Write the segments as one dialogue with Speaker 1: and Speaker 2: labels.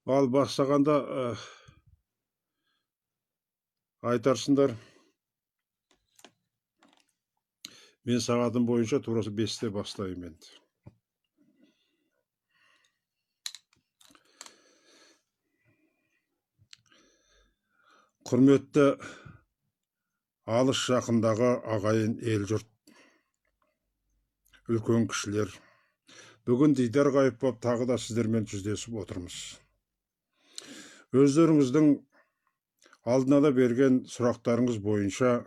Speaker 1: Ал бастағанда айтарсыңдар, мен сағатым бойынша турасы 5-те бастаймын енді. Құрметті алыс жақындағы ағайын ел жұрт, үлкен кішілер, бүгін дидар ғайып боп тағы да сіздермен жүздесіп отырмыз. Өздеріңіздің алдына берген сұрақтарыңыз бойынша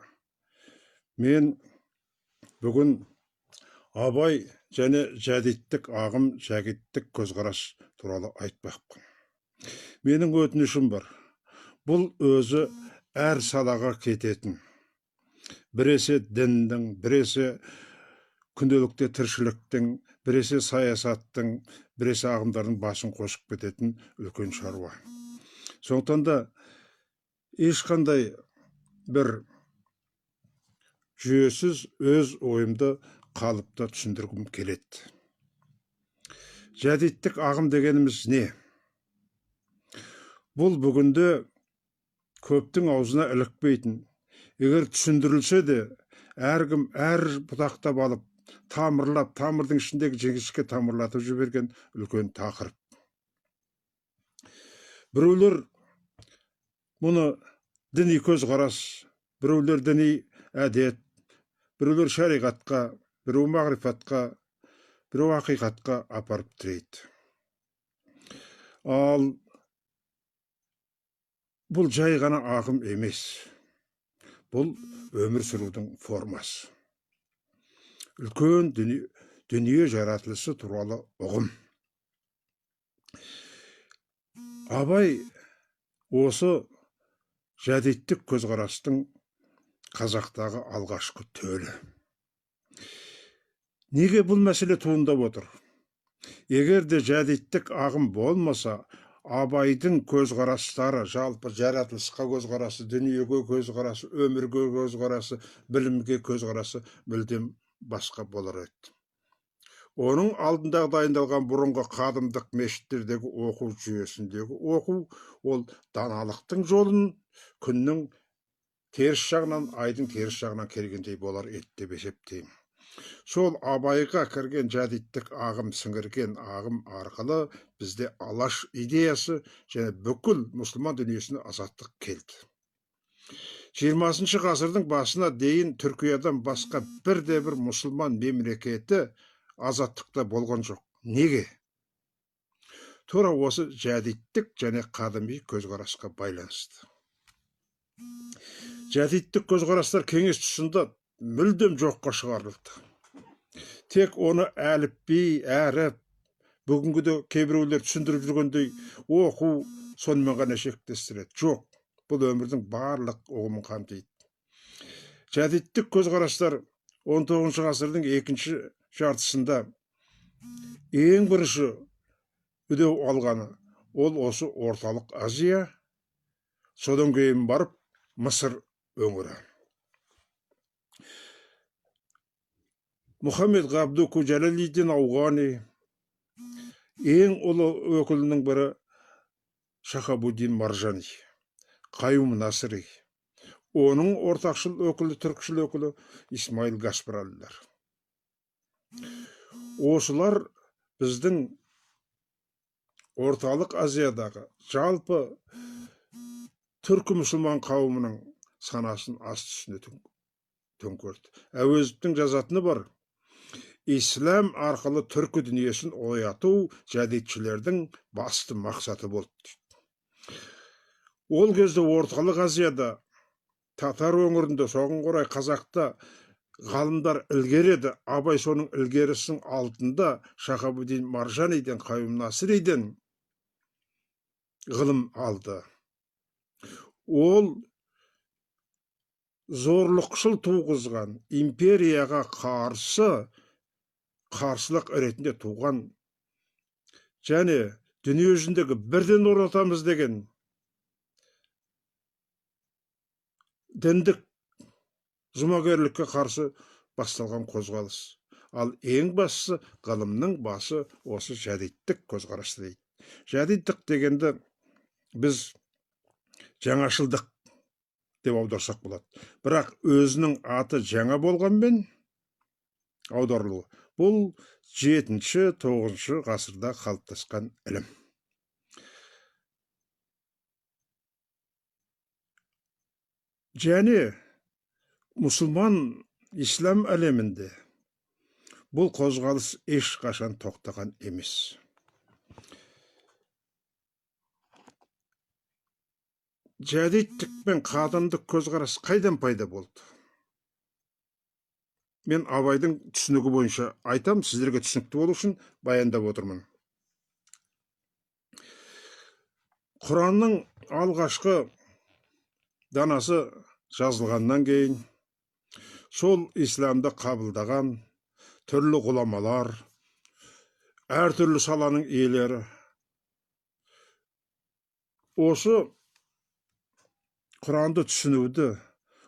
Speaker 1: мен бүгін абай және жәдиттік ағым, жәдиттік көзқарас туралы айтпақпын. Менің өтінішім бар. Бұл өзі әр салаға кететін. Біресе діннің, біресе күнделікті тіршіліктің, біресе саясаттың, біресе ағымдардың басын қосып кететін үлкен шаруа. Сондықтан да ешқандай бір жүйесіз өз ойымды қалыпта түсіндіргім келеді. Жәдиттік ағым дегеніміз не? Бұл бүгінде көптің аузына ілікпейтін, егер түсіндірілсе де, әркім әр бұтақтап алып, тамырлап, тамырдың ішіндегі жіңішке тамырлатып жіберген үлкен тақырып. Біреулер мұны діни көзқарас, біреулер діни әдет, біреулер шариғатқа, біреу мағрифатқа, біреу ақиқатқа апарып тірейді. Ал бұл жай ғана ағым емес. Бұл өмір сүрудің формасы. Үлкен дүние жаратылысы туралы ұғым. Абай осы жәдиттік көзқарастың қазақтағы алғашқы төлі. Неге бұл мәселе туындап отыр? Егер де жәдиттік ағым болмаса, Абайдың көзқарастары, жалпы жаратылысқа көзқарасы, дүниеге көзқарасы, өмірге көзқарасы, білімге көзқарасы мүлдем басқа болар еді. Оның алдында дайындалған бұрынғы қадымдық мешіттердегі оқу жүйесіндегі оқу, ол даналықтың жолын күннің теріс жағынан, айдың теріс жағынан келгендей болар еді деп есептеймін. Сол Абайға кірген жәдиттік ағым, сіңірген ағым арқылы бізде алаш идеясы және бүкіл мұсылман дүниесіне азаттық келді. 20 ғасырдың басына дейін Түркиядан басқа бірде-бір мұсылман мемлекеті азаттықта болған жоқ. Неге? Тура осы жәдиттік және қадами көзқарасқа байланысты. Жәдиттік көзқарастар кеңес тұсында мүлдем жоққа шығарылды. Тек оны әліпби, әріп, бүгінгіде кейбіреулер түсіндіріп жүргендей оқу сонымен ғана шектестіреді. Жоқ, бұл өмірдің барлық ұғымын қамтиды. Жәдиттік көзқарастар 19 ғасырдың екінші жартысында ең бірінші үдеу алғаны, ол осы орталық Азия, содан кейін барып Мысыр өңірі. Мұхаммед Ғабдуку Жәләлиддин Ауғани, ең ұлы өкілінің бірі Шахабуддин Маржани, Қаюм Насыри, оның ортақшыл өкілі, түркшіл өкілі Исмаил Гаспаралилар. Осылар біздің орталық Азиядағы жалпы түркі мұсылман қауымының санасын асты үстіне төңкерді. Әуезовтің жазатыны бар. Ислам арқылы түркі дүниесін ояту жәдитшілердің басты мақсаты болды. Ол кезде орталық Азияда, татар өңірінде, соған орай қазақта ғалымдар ілгереді. Абай соның ілгерісінің алдында Шахабуддин Маржаниден, Қаюм Насыриден ғылым алды. Ол зорлықшыл туғызған империяға қарсылық ретінде туған және дүние жүзіндегі бірден оратамыз деген діндік жұмагерлікке қарсы басталған қозғалыс. Ал ең бастысы ғылымның басы осы жәдиттік көзқарас дейді. Жәдиттік дегенді біз жаңашылдық деп аударсақ болады. Бірақ өзінің аты жаңа болғанмен аударылуы. Бұл 7-9 ғасырда қалыптасқан ілім. Және мұсылман ислам әлемінде бұл қозғалыс ешқашан тоқтаған емес. Жәдиттік пен қадамдық көзқарас қайдан пайда болды? Мен Абайдың түсінігі бойынша айтам, сіздерге түсінікті болу үшін баяндап отырмын. Құранның алғашқы данасы жазылғаннан кейін сол исламды қабылдаған түрлі ғұламалар, әртүрлі саланың иелері осы Құранды түсінуді,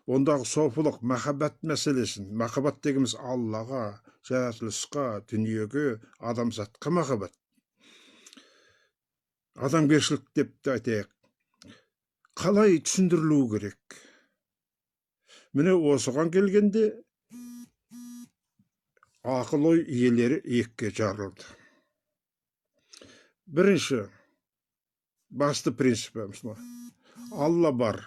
Speaker 1: ондағы софылық, махаббат мәселесін, махаббат дегеніміз Аллаға, жаратылысқа, дүниеге, адамзатқа махаббат. Адамгершілік деп те айтайық. Қалай түсіндірілуі керек? Міне осыған келгенде ақыл ой иелері екіге жарылды. Бірінші, басты принципі, Алла бар.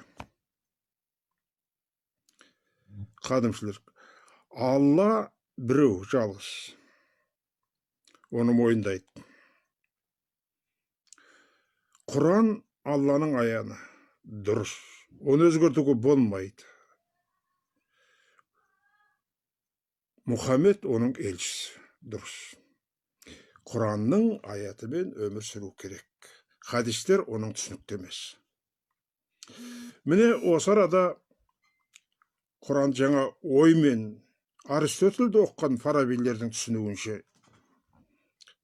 Speaker 1: Қадымшылар. Алла біреу, жалғыз. Оны мойындайды. Құран Алланың аяны. Дұрыс. Оны өзгертуге болмайды. Мұхаммед оның елшісі. Дұрыс. Құранның аятымен өмір сүру керек. Хадистер оның түсініктемесі. Міне осы арада Құран жаңа оймен Аристотельді оққан фарабилердің түсінуінше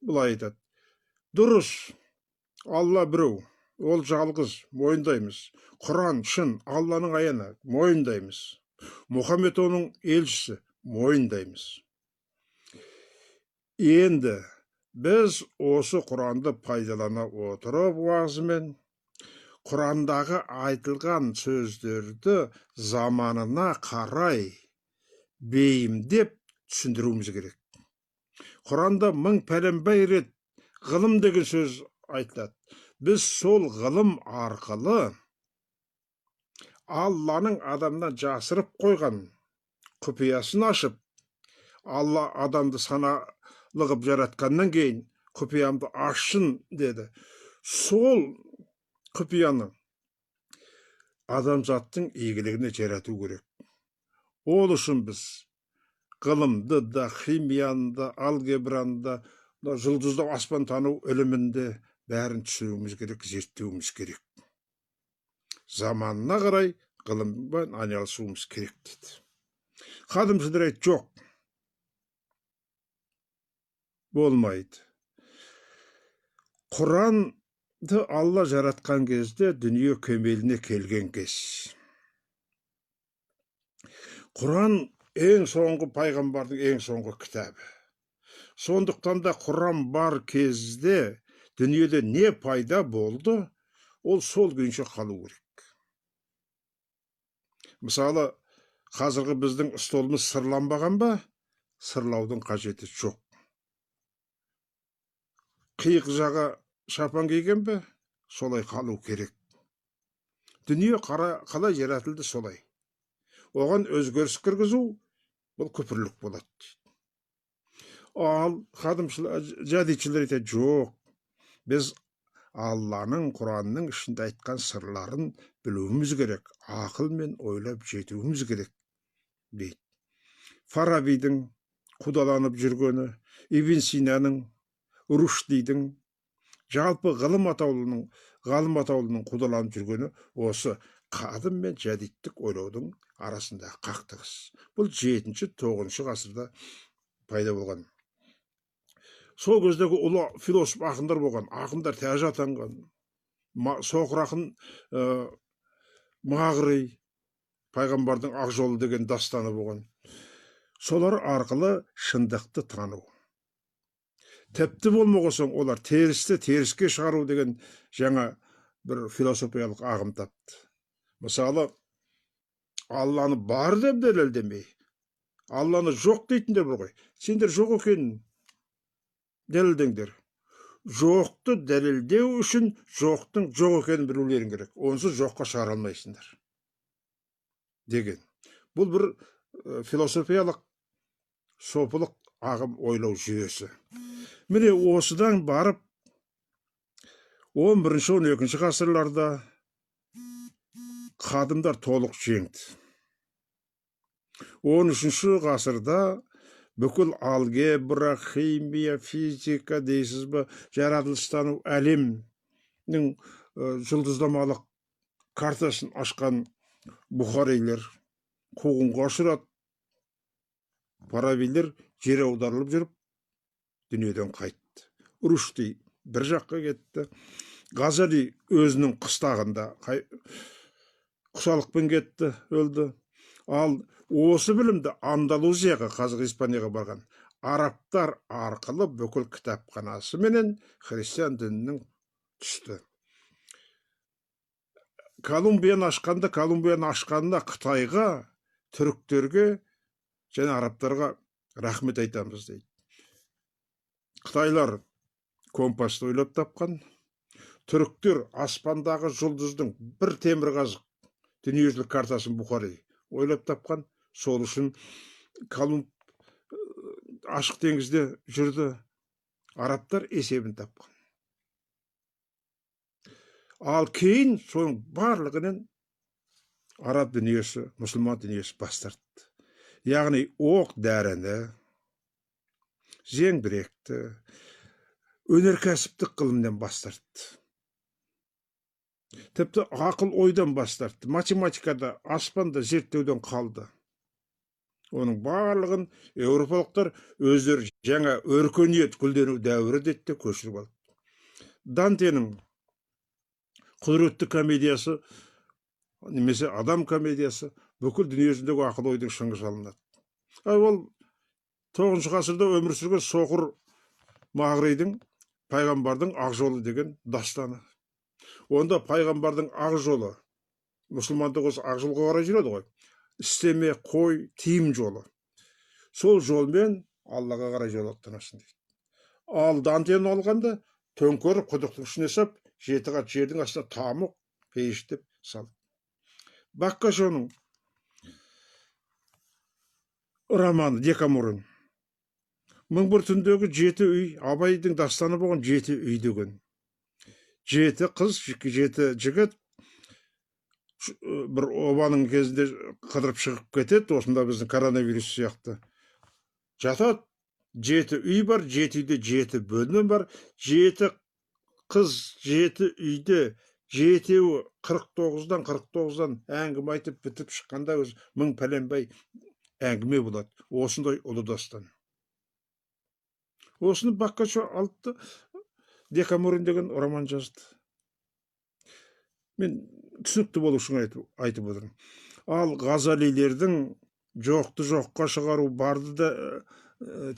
Speaker 1: былай айтады. Дұрыс, Алла біреу, ол жалғыз, мойындаймыз. Құран шын, Алланың аяны, мойындаймыз. Мұхаммед оның елшісі, мойындаймыз. Енді біз осы Құранды пайдалана отырып уағызымен Құрандағы айтылған сөздерді заманына қарай бейімдеп түсіндіруіміз керек. Құранда 1000 пәленбай рет ғылым деген сөз айтылады. Біз сол ғылым арқылы Алланың адамнан жасырып қойған құпиясын ашып, Алла адамды саналы қылып жаратқаннан кейін құпиямды ашсын деді. Сол құпияны адамзаттың игілігіне жарату керек. Ол үшін біз ғылымды да, химияны да, алгебраны да, жұлдызды аспан тану ілімінде бәрін түсінуіміз керек, зерттеуіміз керек. Заманына қарай ғылыммен айналысуымыз керек дейді. Қадымшылар айтты, жоқ, болмайды. Құранды Алла жаратқан кезде дүние кемеліне келген кез. Құран ең соңғы пайғамбардың ең соңғы кітабы. Сондықтан да Құран бар кезде дүниеде не пайда болды, ол сол күйінше қалу керек. Мысалы, қазіргі біздің столымыз сырланбаған ба? Сырлаудың қажеті жоқ. Қиық жағы шапан киген бе? Солай қалу керек. Дүние қалай жаратылды солай. Оған өзгеріс кіргізу бұл күпірлік болады. Ал жадитшілер айтады, жоқ. Біз Алланың Құранның ішінде айтқан сырларын білуіміз керек. Ақылмен ойлап жетуіміз керек дейді. Фарабидің қудаланып жүргені, Ибн Синаның, Руштидің, жалпы ғалым атаулының қудаланып жүргені осы қадым мен жәдиттік ойлаудың арасында қақтығыс. Бұл 7-9 ғасырда пайда болған. Сол кездегі ұлы философ ақындар болған, ақындар тәжі атанған, соқыр ақын Мағри, пайғамбардың ақ жолы деген дастаны болған. Солар арқылы шындықты тану. Тіпті болмағансоң олар терісті теріске шығару деген жаңа бір философиялық ағым тапты. Мысалы, Алланы бар деп дәлелдемей, Алланы жоқ дейтіндер бар ғой. Сендер жоқ екенін дәлелдеңдер. Жоқты дәлелдеу үшін жоқтың жоқ екенін білулерің керек. Онсыз жоққа шығара алмайсыңдар деген. Бұл бір философиялық сопылық ағым ойлау жүйесі. Міне осыдан барып 11-12 ғасырларда қадымдар толық жеңді. 13 ғасырда бүкіл алгебра, химия, физика дейсіз бі, жаратылыстану әлемнің жұлдызнамалық картасын ашқан бұхарилер қуғынға ұшырады. Фарабилер жер аударылып жүріп дүниеден қайтты. Рушди бір жаққа кетті. Газали өзінің қыстағында құсалықпен кетті, өлді. Ал осы білімді Андалузияға, қазір Испанияға барған арабтар арқылы бүкіл кітапханасы менен христиан дінінің түсті. Колумбияны ашқанда Қытайға, түріктерге және арабтарға рахмет айтамыз дейді. Қытайлар компасты ойлап тапқан, түріктер аспандағы жұлдыздың бір темірқазық дүниежүзілік картасын Бұхари ойлап тапқан. Сол үшін Колумб ашық теңізде жүрді, арабтар есебін тапқан. Ал кейін соның барлығынан араб дүниесі, мұсылман дүниесі бас тартты. Яғни оқ дәріні, зеңбіректі, өнеркәсіптік ғылымнан бас тартты. Тіпті ақыл ойдан бас тартты. Математикада, аспанда зерттеуден қалды. Оның барлығын еуропалықтар өздері жаңа өркениет гүлдену дәуірі деді көшіріп алды. Дантенің құдіретті комедиясы, немесе адам комедиясы бүкіл дүниежүзіндегі ақыл ойдың шыңы салынады. Ол 9 ғасырда өмір сүрген Соқыр Мағридің пайғамбардың ақ жолы деген дастаны. Онда пайғамбардың ақ жолы, мұсылмандық осы ақ жолға қарай жүреді ғой. Істеме, қой, тиім жолы. Сол жолмен Аллаға қарай жол аттанасың дейді. Ал Дантені алғанда төңкеріп құдықтың ішіне сап, 7 қат жердің астына тамық, пейіш деп салды. Боккаччоның романы Декамерон. 1001 түндегі 7 үй, Абайдың дастаны болған 7 үй деген. 7 қыз, 7 жігіт бір обаның кезінде қыдырып шығып кетеді, осында біздің коронавирус сияқты. Жатады, 7 үй бар, 7 үйде 7 бөлме бар, 7 қыз 7 үйде 7-еуі 49-дан әңгіме айтып бітіп шыққанда өз 1000 пәленбай әңгіме болады. Осындай ұлы дастан. Осыны Боккаччо алды, Декамерон деген роман жазды. Мен түсінікті болу үшін айтып отырмын. Ал Ғазалилердің жоқты жоққа шығару, барды да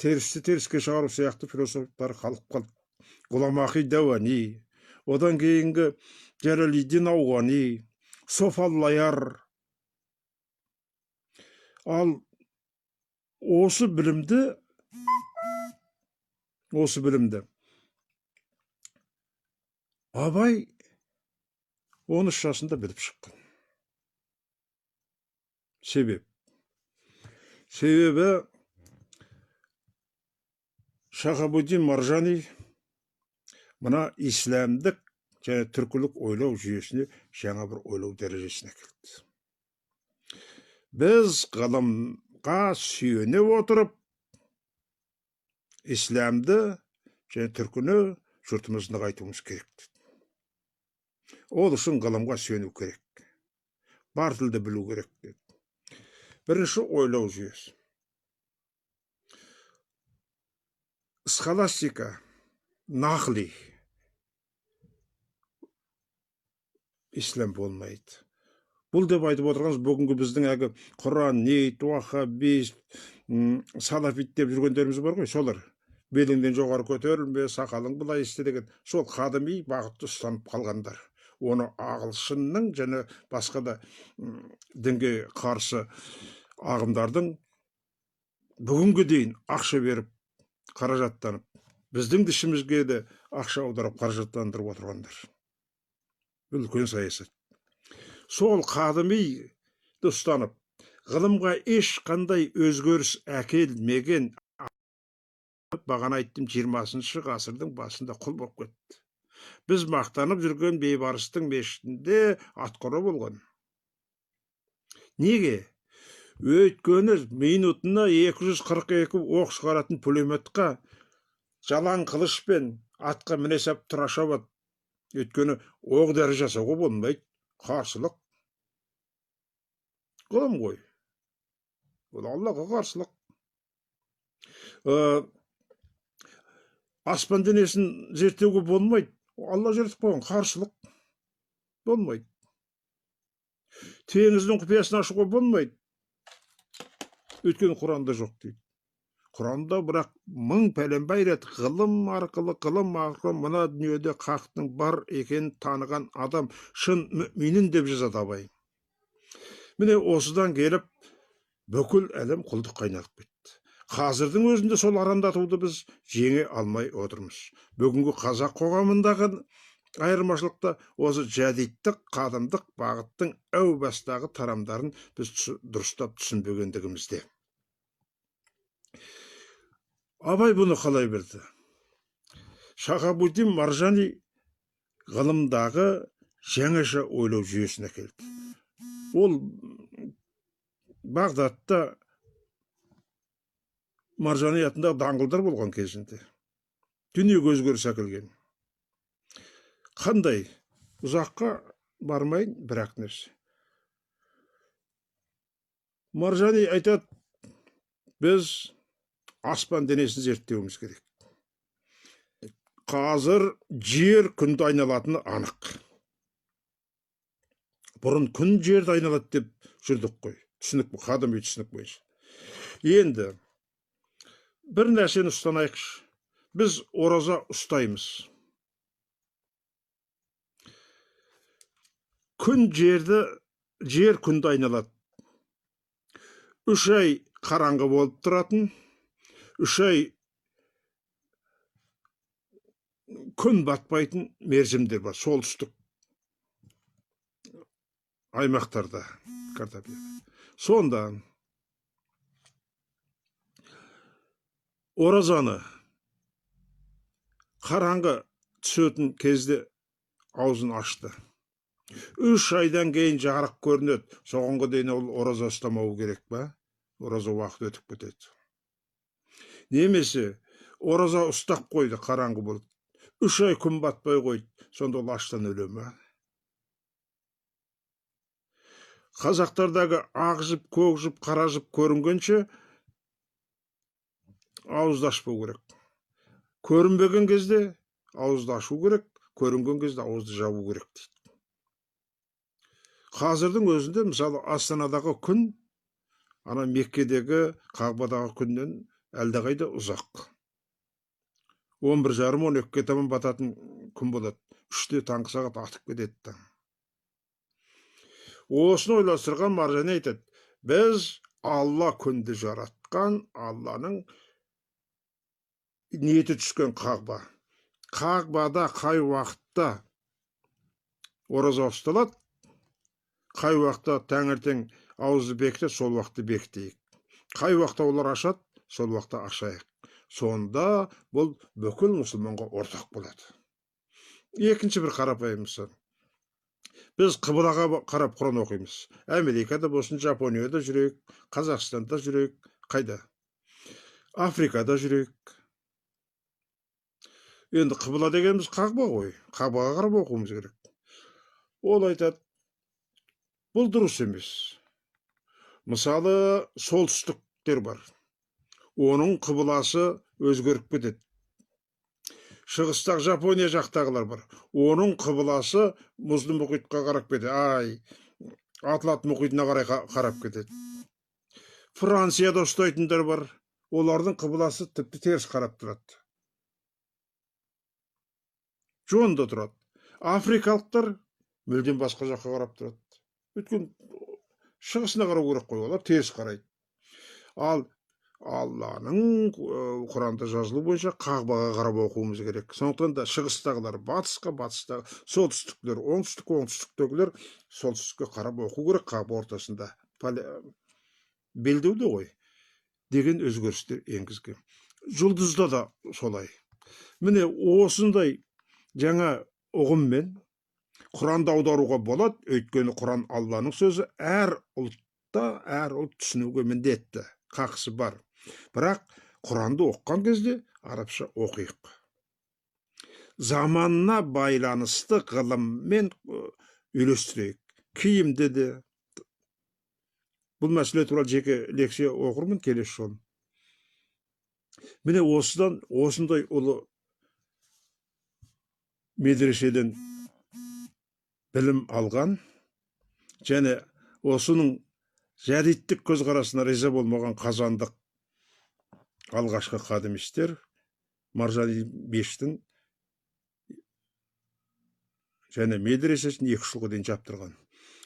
Speaker 1: терісті теріске шығару сияқты философтары қалып қалды. Ғұламақи Дауани, одан кейінгі Жәләлиддин Ауғани, Софаллаяр. Ал осы білімді Абай 13 жасында біліп шыққан. Себебі Шахабуддин Маржани мына исламдық және түркілік ойлау жүйесіне жаңа бір ойлау дәрежесіне келді. Біз ғылымға сүйене отырып, исламды және түркіні жұртымызды нығайтуымыз керек. Ол үшін ғылымға сүйену керек. Бар тілді білу керек деді. Бірінші ойлау жүйесі. Схоластика, нақли. Ислам болмайды. Бұл деп айтып отырғанымыз бүгінгі біздің әгі Құран, Нейт, Уахабист, Салафит деп жүргендеріміз бар ғой, солар. Беліңден жоғары көтерілме, сақалың былай істе деген, сол қадами бағытты ұстанып қалғандар. оны ағылшынның және басқа да дінге қарсы ағымдардың бүгінге дейін ақша беріп қаражаттанып біздің ішімізге де ақша аударып қаражаттандырып отырғандар. Үлкен саясат. Сол қадами ұстанып, ғылымға ешқандай өзгеріс әкелмеген, бағана айттым, 20 ғасырдың басында құл болып кетті. Біз мақтанып жүрген бейбарыстың мешітінде атқора болған. Неге? Өйткені минутына 242 оқ шығаратын пулеметқа жалаң қылышпен атқа міне сап тұра шабады. Өйткені оқ дәрі жасауға болмайды. Қарсылық. Ғылым ғой. Ол Аллаға қарсылық. Аспан денесін зерттеуге болмайды. Алла жаратып қойған, қарсылық. Болмайды. Теңіздің құпиясын ашуға болмайды. Өйткені Құранда жоқ дейді. Құранда бірақ 1000 пәленбай рет ғылым арқылы мына дүниеде хақтың бар екенін таныған адам шын мүминін деп жазады Абай. Міне осыдан келіп бүкіл әлем құлдыққа айналып кетті. Қазірдің өзінде сол арандатуды біз жеңе алмай отырмыз. Бүгінгі қазақ қоғамындағы айырмашылықта осы жәдиттік, қадымдық бағыттың әу бастағы тарамдарын біз дұрыстап түсінбегендігімізде. Абай бұны қалай білді? Шахабуддин Маржани ғылымдағы жаңаша ойлау жүйесіне келді. Ол Бағдатта Маржани атындағы даңғылдар болған кезінде дүниеге өзгеріс әкелген. Қандай? Ұзаққа бармайын, бірақ нәрсе. Маржани айтады, біз аспан денесін зерттеуіміз керек. Қазір жер күнді айналатыны анық. Бұрын күн жерді айналады деп жүрдік қой. Түсінік, қадами түсінік бойынша. Енді бір нәрсені ұстанайықшы. Біз ораза ұстаймыз. Жер күнді айналады. 3 ай қараңғы болып тұратын, 3 ай күн батпайтын мерзімдер бар. Солтүстік аймақтарда. Сонда оразаны қараңғы түсетін кезде аузын ашты. 3 айдан кейін жарық көрінеді. Соғанға дейін ол ораза ұстамауы керек па? Ораза уақыт өтіп кетеді. Немесе ораза ұстап қойды, қараңғы болды. 3 ай күн батпай қойды. Сонда ол аштан өле ме? Қазақтардағы ақ жіп, көк жіп, қара жіп көрінгенше ауызды ашпау керек. Көрінбеген кезде ауызды ашу керек, көрінген кезде ауызды жабу керек дейді. Қазірдің өзінде, мысалы, Астанадағы күн, ана Меккедегі, Қағбадағы күннен әлдеқайда ұзақ. 11:30-12-ге таман бататын күн болады. 3-те таңғы сағат атып кетеді. Осыны ойластырған Маржани айтады, біз Алла күнді жаратқан, Алланың ниеті түскен Қағба. Қағбада қай уақытта ораза ұсталады, қай уақытта таңертең ауызды бекітеді, сол уақытты бекітейік. Қай уақытта олар ашады, сол уақытта ашайық. Сонда бұл бүкіл мұсылманға ортақ болады. Екінші бір қарапайым мысал. Біз қыбылаға қарап Құран оқимыз. Америкада болсын, Жапонияда жүрейік, Қазақстанда жүрейік, қайда? Африкада жүрейік. Енді қыбыла дегеніміз Қағба ғой. Қағбаға қарап оқуымыз керек. Ол айтады, бұл дұрыс емес. Мысалы, солтүстіктер бар. Оның қыбыласы өзгеріп кетеді. Шығыстағы Жапония жақтағылар бар. Оның қыбыласы мұзды мұхитқа қарап кетеді. Атлант мұхитына қарай қарап кетеді. Францияда ұстайтындар бар. Олардың қыбыласы тіпті теріс қарап тұрады. Жонда тұрады. Африкалықтар мүлдем басқа жаққа қарап тұрады. Өйткені шығысына қарау керек қой, олар теріс қарайды. Ал Алланың Құранда жазылу бойынша Қағбаға қарап оқуымыз керек. Сондықтан да шығыстағылар батысқа, батыстағы солтүстіктер, оңтүстіктегілер солтүстікке қарап оқу керек. Қағба ортасында белдеуде ғой деген өзгерістер енгізген. Жұлдызда да солай. Міне осындай жаңа ұғыммен Құранды аударуға болады, өйткені Құран Алланың сөзі, әр ұлтта әр ұлт түсінуге міндетті, қақысы бар. Бірақ Құранды оққан кезде арабша оқиық. Заманына байланысты ғылыммен үйлестірейік. Киімді де. Бұл мәселе туралы жеке лекция оқырмын келесі жолы. Міне осындай ұлы медреседен білім алған, және осының жәдиттік көзқарасына риза болмаған қазандық алғашқы қадимистер Маржани мешітін және медресесін 2 жылға дейін жаптырған.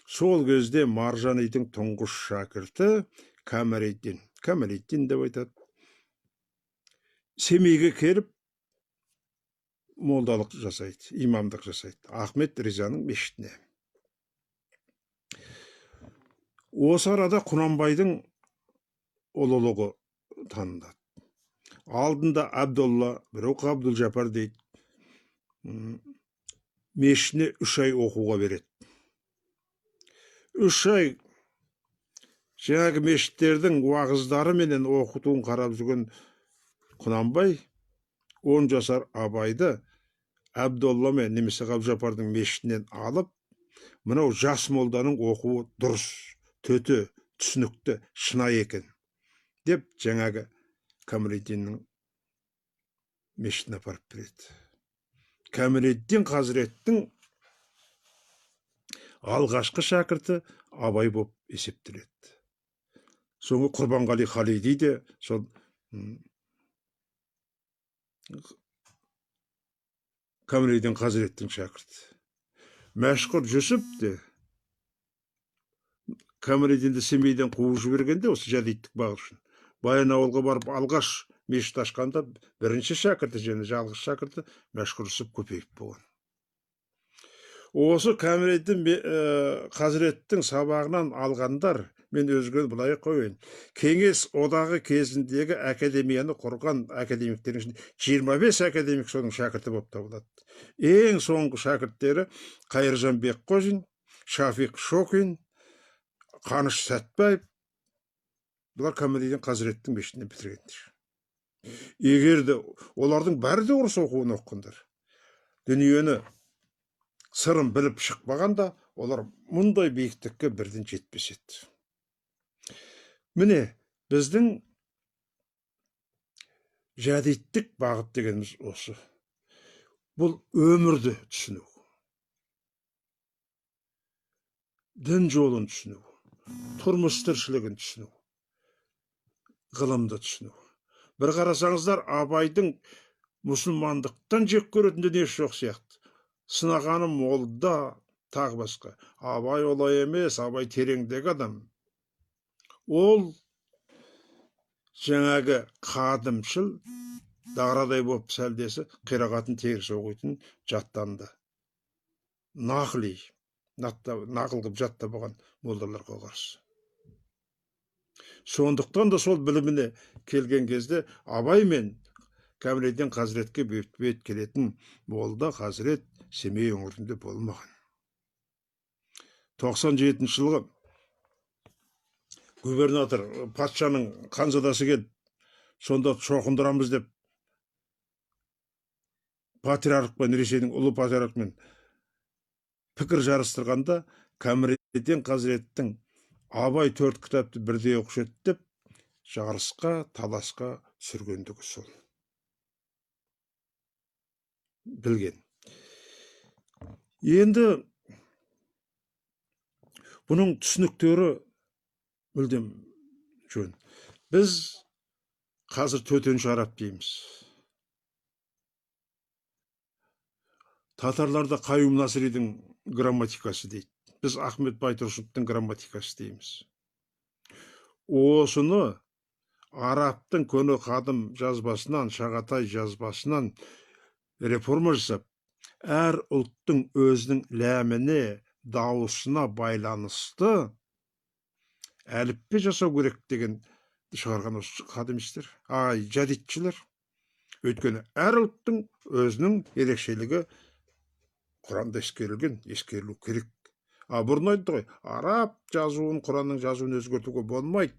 Speaker 1: Сол кезде Маржанидың тұңғыш шәкірті Камалиддин деп айтады, Семейге келіп молдалық жасайды, имамдық жасайды Ахмет Ризаның мешітіне. Осы арада Құнанбайдың ұлылығы танылады. Алдында Абдолла, біреу Абдул-Жапар дейді, мешітіне 3 ай оқуға береді. 3 ай жаңағы мешіттердің уағыздары менен оқытуын қарап жүрген Құнанбай 10 жасар Абайды Абдолла мен немесе Абдул-Жапардың мешітінен алып, мынау жас молданың оқуы дұрыс, төте, түсінікті, шынайы екен деп жаңағы Камалиддиннің мешітіне апарып береді. Камалиддин Қазіреттің алғашқы шәкірті Абай болып есептеледі. Соңы Құрбанғали Халиди де сол Камалиддин Қазіреттің шәкірті. Мәшһүр Жүсіп те Камалиддинді Семейден қуып жібергенде осы жәдиттік бағыт үшін Баянауылға барып алғаш мешіт ашқанда бірінші шәкірті және жалғыз шәкірті Мәшһүр Жүсіп көпейіп болған. Осы Камалиддин Қазіреттің сабағынан алғандар, мен өзгені былай қойын, Кеңес одағы кезіндегі академияны құрған академиктердің 25 академик соның шәкірті болып табылады. Ең соңғы шәкірттері Қайыржан Бекқожин, Шафиқ Шокин, Қаныш Сәтбаев, бұлар Камалиддин Қазіреттің мешітінен бітіргендер. Егерде олардың бәрі де орыс оқуын оққандар, дүниені сырын біліп шықпағанда, олар мұндай биіктікке бірден жетпес еді. Міне, біздің жәдиттік бағыт дегеніміз осы. Бұл өмірді түсіну, дін жолын түсіну, тұрмыс тіршілігін түсіну, ғылымды түсіну. Бір қарасаңыздар, Абайдың мұсылмандықтан жек көретін дүниесі жоқ сияқты. Сынағаны молда, тағы басқа. Абай олай емес, Абай тереңдегі адам. Ол жаңағы қадымшыл, дағрадай болып сәлдесі, қирағатын теріс оқитын жаттанды. Нақыл қылып жатта болған молдаларға қарсы. Сондықтан да сол біліміне келген кезде Абай мен Камалиддин Қазіретке бет келетін молда Қазірет Семей өңірінде болмаған. 97 жылғы губернатор патшаның ханзадасы келіп, сонда шоқындырамыз деп патриархпен, Ресейдің ұлы патриархпен пікір жарыстырғанда, Камалиддин Қазіреттің Абай 4 кітапты бірдей оқушы еді деп жарысқа, таласқа сүргендігі сол. Білген. Енді бұның түсініктері мүлдем жөн. Біз қазір төтенше араб дейміз. Татарларда Қаюм Насыридің грамматикасы дейді. Біз Ахмет Байтұрсыновтың грамматикасы дейміз. Осыны арабтың көне қадым жазбасынан, Шағатай жазбасынан реформа жасап, әр ұлттың өзінің ләміне, дауысына байланысты әліппе жасау керек деген шығарған осы қадимистер, жадитшілер. Өйткені әр ұлттың өзінің ерекшелігі Құранда ескерілу керек. Бұрын айтты ғой, араб жазуын, Құранның жазуын өзгертуге болмайды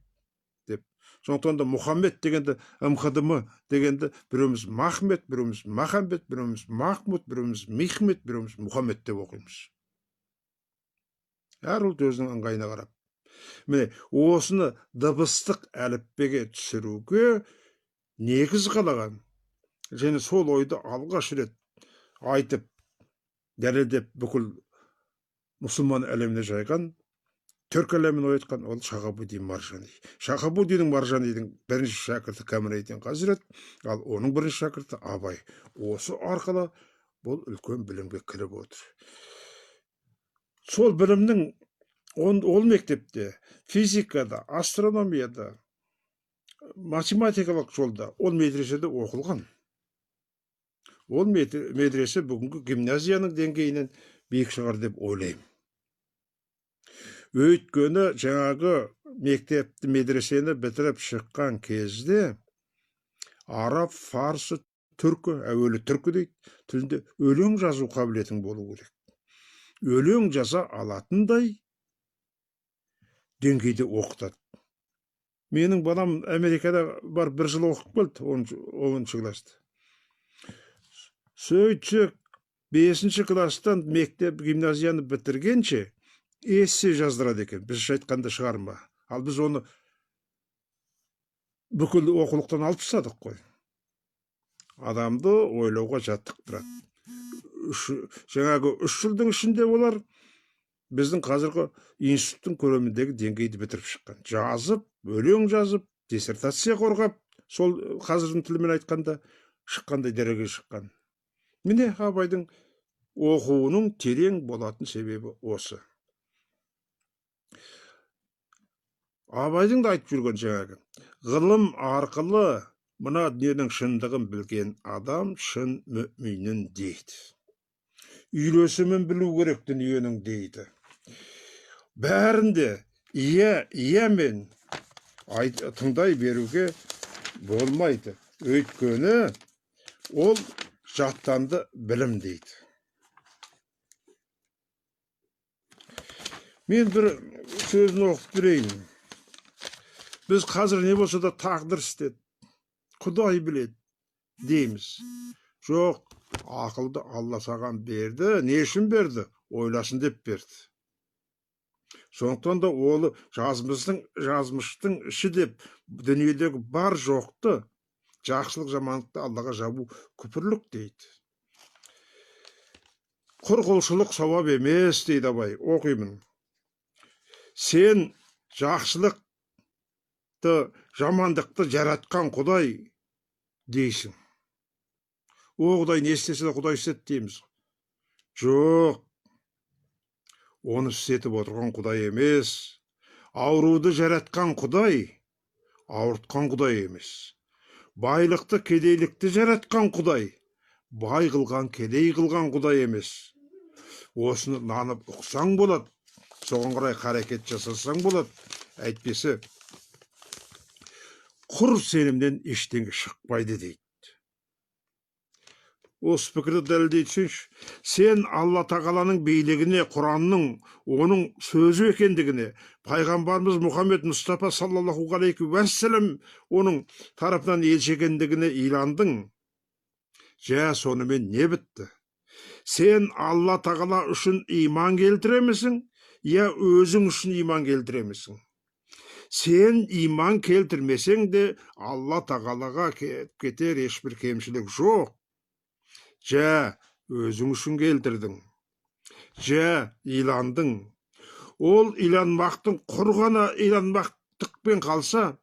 Speaker 1: деп. Сондықтан да Мұхаммед дегенді, МХДМ дегенді біреуміз Махмет, біреуміз Махамбет, біреуміз Махмуд, біреуміз Михмет, біреуміз Мұхаммед деп оқимыз. Әр ұлт өзінің ыңғайына қарап. Міне, осыны дыбыстық әліппеге түсіруге негіз қалаған, және сол ойды алғаш рет айтып, дәлелдеп бүкіл мұсылман әлеміне жайған, түрк әлемін оятқан ол Шахабуддин Маржани. Шахабуддин Маржанидің бірінші шәкірті Камалетдин Хазірет, ал оның бірінші шәкірті Абай. Осы арқылы бұл үлкен білімге кіріп отыр. Сол білімнің ол мектепте, физикада, астрономияда, математикалық жолда, ол медреседе оқылған. Ол медресе бүгінгі гимназияның деңгейінен биік шығар деп ойлаймын. Өйткені жаңағы мектепті, медресені бітіріп шыққан кезде араб, фарсы, түркі, әуелі түркі дейді, тілінде өлең жазу қабілетің болу керек. Өлең жаза алатындай деңгейде оқытады. Менің балам Америкада бар, бір жыл оқып келді, 10-шы класты. Сөйтсек, 5-ші класстан мектеп, гимназияны бітіргенше эссе жаздырады екен. Біз айтқанда шығарма. Ал біз оны бүкіл оқулықтан алып тастадық қой. Адамды ойлауға жаттықтырады. Жаңағы 3 жылдың ішінде олар біздің қазіргі институттың көлеміндегі деңгейді бітіріп шыққан. Жазып, өлең жазып, диссертация қорғап, сол қазірдің тілімен айтқанда шыққандай дәрежеге шыққан. Міне Абайдың оқуының терең болатын себебі осы. Абайдың да айтып жүрген жаңағы, ғылым арқылы мына дүниенің шындығын білген адам шын мүминін дейді. Үйлесімін білу керек дүниенің дейді. Бәрінде иямен тыңдай беруге болмайды. Өйткені ол жаттанды білім дейді. Мен бір сөзін оқып берейін. Біз қазір не болса да тағдыр істеді, Құдай біледі дейміз. Жоқ, ақылды Алла саған берді. Не үшін берді? Ойласын деп берді. Сондықтан да олы жазмыштың іші деп дүниедегі бар жоқты, жақсылық жамандықты Аллаға жабу күпірлік дейді. Құр құлшылық сауап емес дейді Абай. Оқимын. Сен жақсылықты, жамандықты жаратқан Құдай дейсің. О, Құдай не істесе де Құдай істеді дейміз. Жоқ, оны істетіп отырған Құдай емес. Ауруды жаратқан Құдай, ауыртқан Құдай емес. Байлықты, кедейлікті жаратқан Құдай, бай қылған, кедей қылған Құдай емес. Осыны нанып ұқсаң болады, соған қарай қарекет жасасаң болады. Әйтпесе, құр сенімнен ештеңе шықпайды дейді. Осы пікірді дәлелдей түсінші, сен Алла Тағаланың билігіне, Құранның оның сөзі екендігіне, пайғамбарымыз Мұхаммед Мұстафа саллаллаху алейхи уәссәлам оның тарапынан елші екендігіне иландың. Сонымен не бітті? Сен Алла Тағала үшін иман келтіремісің, я өзің үшін иман келтіремісің? Сен иман келтірмесең де Алла Тағалаға кетер ешбір кемшілік жоқ. Өзің үшін келтірдің. Иландың. Ол иланмақтың құр ғана иланмақтықпен қалса,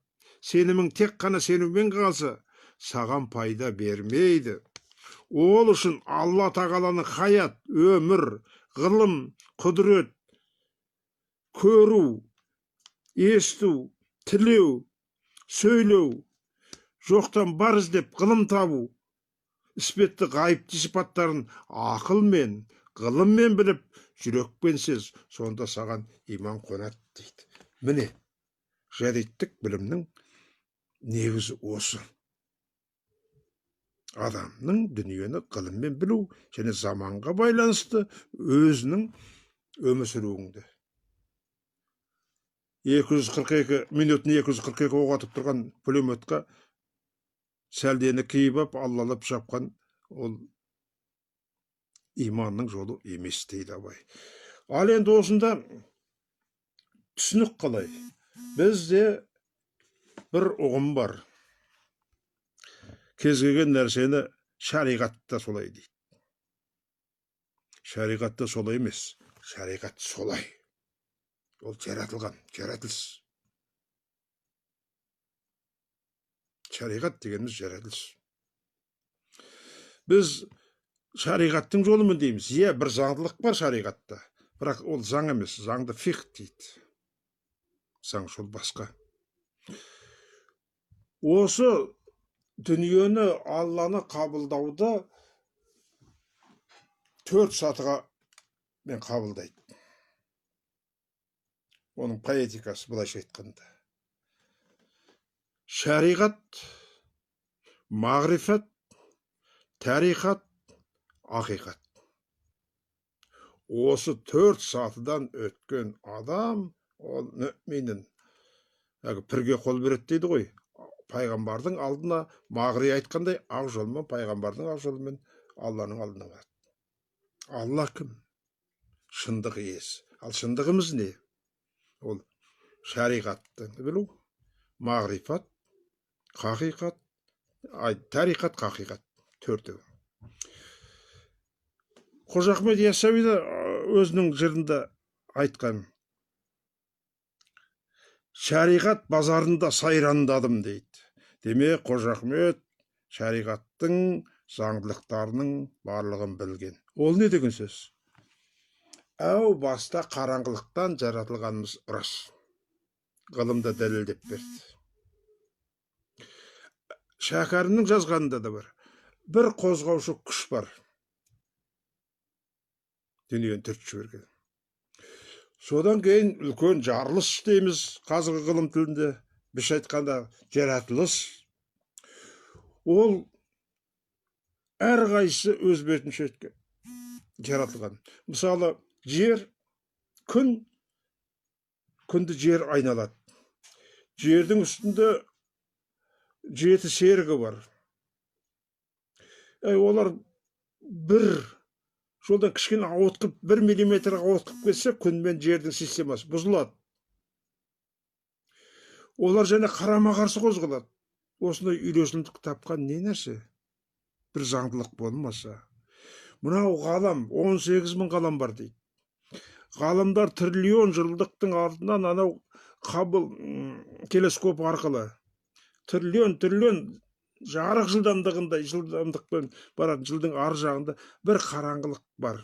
Speaker 1: сенімің тек қана сеніммен қалса, саған пайда бермейді. Ол үшін Алла Тағаланың хаят, өмір, ғылым, құдірет, көру, есту, тілеу, сөйлеу, жоқтан бар іздеп ғылым табу, іспетті ғайыпты сипаттарын ақылмен, ғылыммен біліп, жүрекпен сез, сонда саған иман қонады дейді. Міне, жәдеттік білімнің негізі осы. Адамның дүниені ғылыммен білу және заманға байланысты өзінің өмір сүруіңді. 242 оқ атып тұрған пулеметқа сәлдені киіп ап, аллалап шапқан ол иманның жолы емес дейді абай. Ал енді осында түсінік қалай? Бізде бір ұғым бар. Кез келген нәрсені шариғатта солай дейді. Шариғатта солай емес. Шариғат солай. Ол жаратылған, жаратылыс. Шариғат дегеніміз жаратылыс. Біз шариғаттың жолымен дейміз. Бір заңдылық бар шариғатта. Бірақ ол заң емес, заңды фиқ дейді. Заң сол басқа. Осы дүниені, Алланы қабылдауды 4 сатыға мен қабылдайды. Оның поэтикасы былайша айтқанда. Шариғат, мағрифат, тарихат, ақиқат. Осы 4 сатыдан өткен адам, ол мүминін. Пірге қол береді дейді ғой. Пайғамбардың алдына мағри айтқандай ақ жолмен, пайғамбардың ақ жолмен Алланың алдына барады. Алла кім? Шындық иесі. Ал шындығымыз не? Ол шариғатты білу, мағрифат, хақиқат, тарихат, хақиқат. 4-і. Қожа Ахмет Яссауи өзінің жырында айтқан: шариғат базарында сайрандадым дейді. Демек, Қожа Ахмет шариғаттың заңдылықтарының барлығын білген. Ол не деген сөз? Әу баста қараңғылықтан жаратылғанымыз рас. Ғылымда дәлелдеп берді. Шәкәрімнің жазғанында да бар. Бір қозғаушы күш бар. Дүниені түртіп жіберген. Содан кейін үлкен жарылыс дейміз қазіргі ғылым тілінде. Біз айтқанда жаратылыс. Ол әрқайсысы өз бетінше жаратылған. Мысалы, жер, күнді жер айналады. Жердің үстінде 7 серігі бар. Олар бір жолдан кішкене ауытқып, 1 миллиметр ауытқып кетсе, күн мен жердің системасы бұзылады. Олар және қарама-қарсы қозғалады. Осындай үйлесімдік тапқан не нәрсе? Бір заңдылық болмаса. Мынау ғалам, 18.000 ғалам бар дейді. Ғаламдар триллион жылдықтың артынан анау Хаббл телескоп арқылы триллион жарық жылдамдықпен баратын жылдың ар жағында бір қараңғылық бар.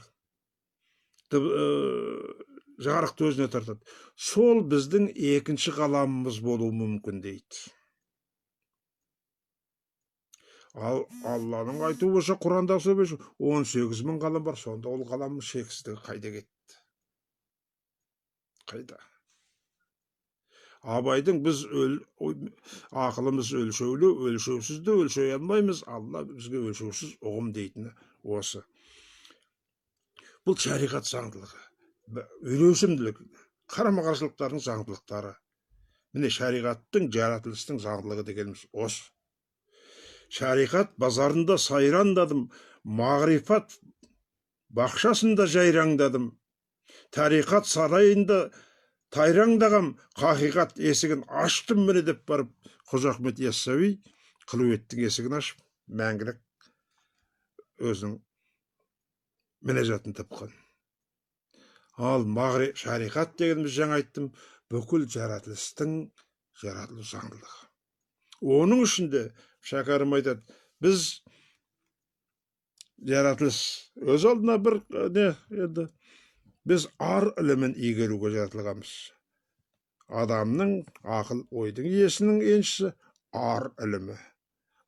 Speaker 1: Жарықты өзіне тартады. Сол біздің екінші ғаламымыз болуы мүмкін дейді. Ал Алланың айтуы болса, Құранда 18.000 ғалам бар. Сонда ол ғаламның шексіздігі қайда кетті? Қайда? Абайдың біз ақылымыз өлшеулі, өлшеусізді өлшей алмаймыз. Алла бізге өлшеусіз ұғым дейтіні осы. Бұл шариғат заңдылығы, үйлесімділік, қарама-қарсылықтардың заңдылықтары. Міне шариғаттың, жаратылыстың заңдылығы дегеніміз осы. Шариғат базарында сайрандадым, мағрифат бақшасында жайраңдадым, тарихат сарайында тайраңдағам, хақиқат есігін аштым міне деп барып, Қожа Ахмет Яссауи қылуеттің есігін ашып, мәңгілік өзінің мінәжатын тапқан. Ал шариғат дегеніміз жаңа айттым, бүкіл жаратылыстың жаратылу заңдылығы. Оның ішінде шәкәрім айтады, біз жаратылыс өз алдына бір Biz ar ilimin igeriге jaratılganmyz. Adamның akıl oydun iyesinin ençisi ar ilimi.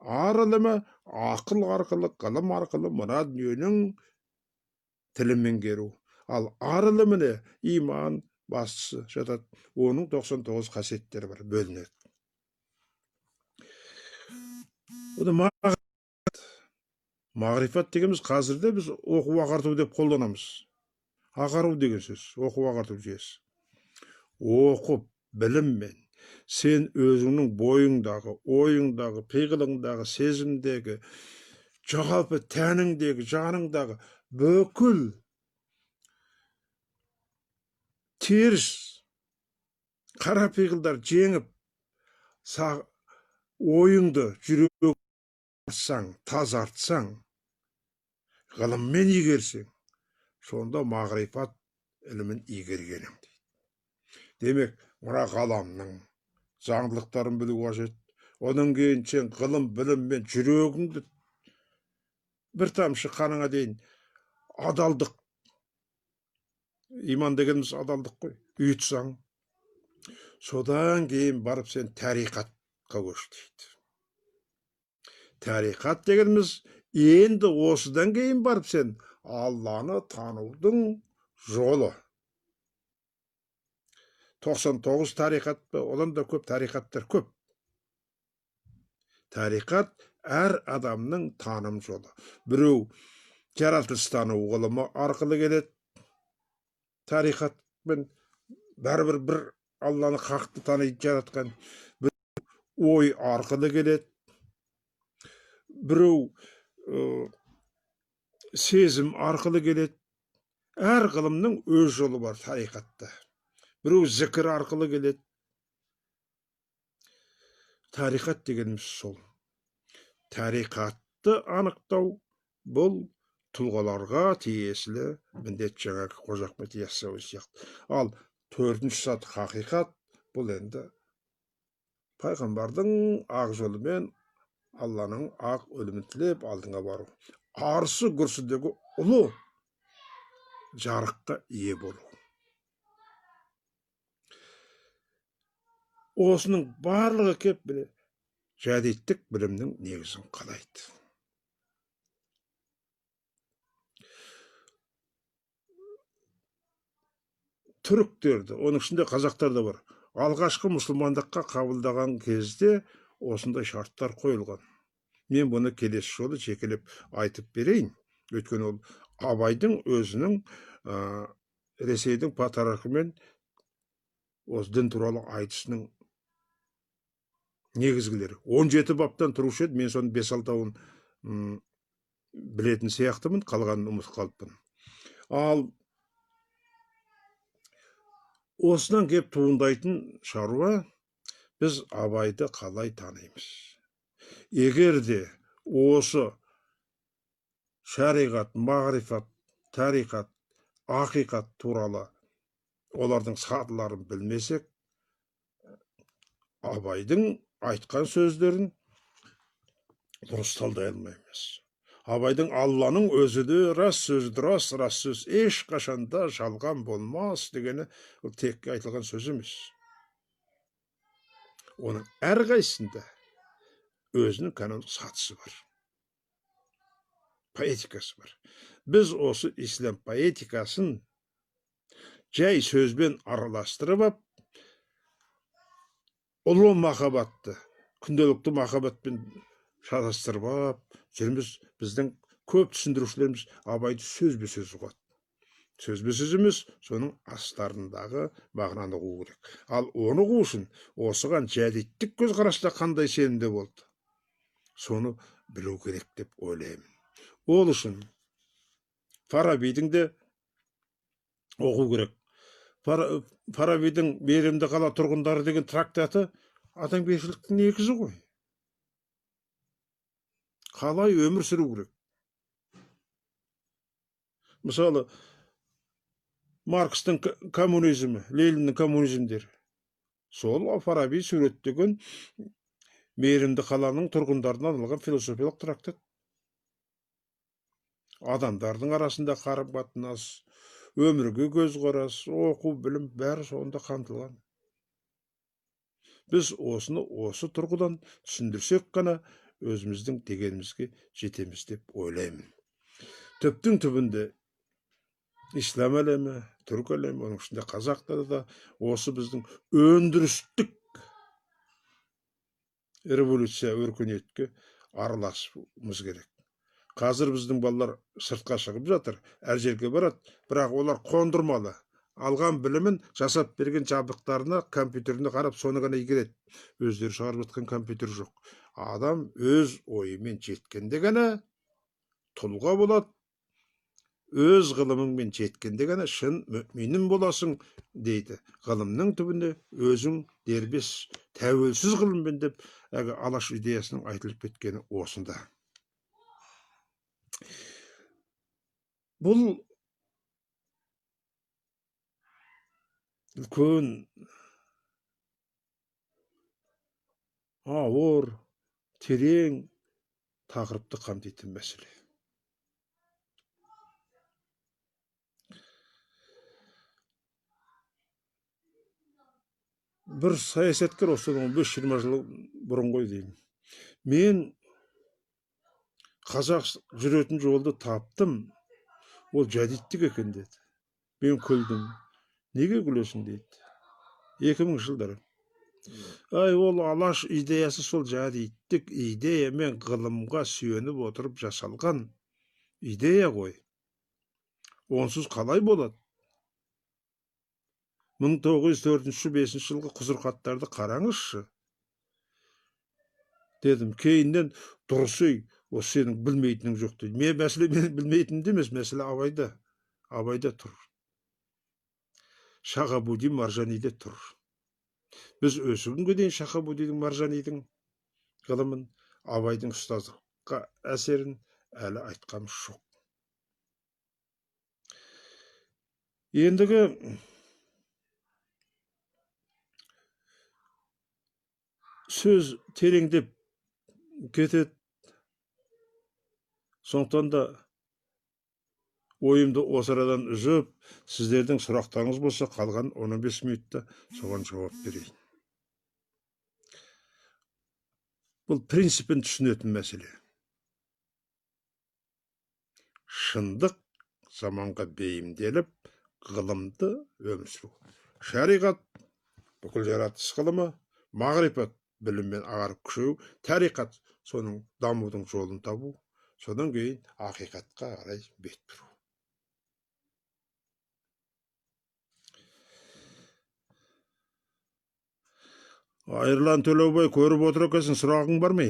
Speaker 1: Ar ilimi akıl arkalı, kılım arkalı mına dünýeniň tilimin geru. Al ar ilimine iman basçысы jatat. Onun 99 hasetleri var, bölünet. Bu da magrifat degimiz hazırda biz okup agartyp dep kollanamyz. Agaruw degen söz, okup agartyp jes. Okup, bilimmen, sen özüňiň boýuňdagy, oýuňdagy, pygylyňdagy, sezimdegi, jogapy täniňdegi, janyňdagy bökül ters kara pygıldar jeňip oýuňdy jüregi açsaň, tazartsaň, gylymmen igerseň, şonda magrifat ilimin igergeniň. Demek, mura galamnyň jaňdylyklaryny bilip başat. Onuň keyin sen gylym bilimmen jüregiňdi bir tamşy kanyňa deyin adaldyk, iman degenimiz adaldyk goý, üýtsaň, sodan keyin baryp sen tarikatga köçdüýt. Tarikat degenimiz endi osudan keyin baryp sen Allah'ny tanawdyň jolu. 99 tarikat, olan da köp tarikatlar köp. Tarikat her adamның tanım jolu. Birew jaratylış tanaw gylymy arkaly gelet. Tarikat ben bir Allah'ny hakdy tanyp jaratgan oy arkaly gelet. Birew sezim arkaly gelet. Her gylymnyň öz jolu bar tarikatda. Birew zikir arkaly gelet. Tarikat degenimiz sol. Tarikatty anykdaw bul tulgalarga tiýesli mindet jaňa Hoca Ahmet Ýassawy ýakdy. Al 4-nji sat hakykat bul endi paýgambardyň ak jolu men Allah'nyň ak ölümini tilep aldyňa baruw. Arsy gürsüdegi ulu jarykka iýe boluw. Osunyň barlygy kep bile jaditlik bilimniň negizini kalaýdy. Türklerdi, onun içinde Kazaklar da var. Algaçkı musulmandykka kabuldagan kezde osunda şartlar koyulgan. Men bunu kelesi şolu çekilip aytıp bereyin. Ötken ol Abaydyň özüniň Reseýiň patriarhy men os din turaly aýdyşynyň negizgileri. 17 baptan turuşy edi, men şonu 5-6 bilетін сияқтымын, қалғанын ұмытып қалыппын. Ал осынан кеп туындайтын шаруа, біз Абайды қалай танимыз? Егерде осы шариғат, мағрифат, тариқат, ақиқат туралы олардың сатыларын білмесек, Абайдың айтқан сөздерін дұрыс талдай алмаймыз. Абайдың Алланың өзіді рас сөзді, рас сөз еш қашанда жалған болмас дегені текке айтылған сөз емес. Оның әрқайсында өзінің канондық сатысы бар. Поэтикасы бар. Біз осы ислам поэтикасын жай сөзбен араластырып, ұлы махаббатты, күнделікті махаббатпен шатастырып, жүрміз біздің көп түсіндірушілеріміз Абайды сөзбе-сөз ұғады. Сөзбе-сөз емес, соның астарындағы мағынаны ұғу керек. Ал оны ұғу үшін осыған жәдиттік көзқараста қандай сенімде болды? Соны білу керек деп ойлаймын. Ол үшін Фарабидің де оқу керек. Фарабидің Мейірімді қала тұрғындары деген трактаты адамгершіліктің негізі ғой. Қалай өмір сүру керек? Мысалы, Маркстың коммунизмі, Лениннің коммунизмдері. Сол Фараби суреттеген Мейірімді қаланың тұрғындарына арналған философиялық трактат. Адамдардың арасында қарым-қатынас, өмірге көзқарас, оқу, білім бәрі сонда қамтылған. Біз осыны осы тұрғыдан түсіндірсек қана өзіміздің дегенімізге жетеміз деп ойлаймын. Түптің түбінде ислам әлемі, түрік әлемі, оның ішінде қазақтары да осы біздің өндірістік революция, өркениетке араласуымыз керек. Қазір біздің балалар сыртқа шығып жатыр, әр жерге барады, бірақ олар қондырмалы. Алған білімін жасап берген жабдықтарына, компьютеріне қарап, соны ғана игереді. Өздері шығарып жатқан компьютер жоқ. Адам өз ойымен жеткенде ғана тұлға болады. Өз ғылымыңмен жеткенде ғана шын мүмин боласың дейді. Ғылымның түбінде өзің дербес, тәуелсіз ғылыммен деп Алаш идеясының айтылып кеткені осында. Бұл үлкен ауыр, терең тақырыпты қамтитын мәселе. Бір саясаткер осыдан 15-20 жыл бұрын ғой деймін. Мен қазақ жүретін жолды таптым, ол жадиттік екен деді. Мен күлдім. Неге күлесің дейді. 2000 жылдары. Ол Алаш идеясы сол жадиттік идея мен ғылымға сүйеніп отырып жасалған идея ғой. Онсыз қалай болады? 1904-5 жылғы құзырхаттарды қараңызшы. Дедім, кейіннен дұрыс осы сенің білмейтінің жоқ дейді. Мәселе мен білмейтінімде емес, мәселе Абайда. Абайда тұр. Шағабуди, Маржаниде тұр. Біз осы күнге дейін Шағабудидің, Маржанидің ғылымын, Абайдың ұстаздыққа әсерін әлі айтқамыз жоқ. Ендігі сөз тереңдеп кетеді. Сондықтан да ойымды осы арадан үзіп, сіздердің сұрақтарыңыз болса, қалған 15 минутта соған жауап берейін. Бұл принципін түсінетін мәселе. Шындық заманға бейімделіп, ғылымды өмір сүру. Шариғат бүкіл жаратылыс ғылымы, мағрифат біліммен ағарып күшеу, тариқат соның дамудың жолын табу, содан кейін ақиқатқа қарай бет бұру. Айырлан Төлеубай, көріп отыр екенсің, сұрағың бар ма?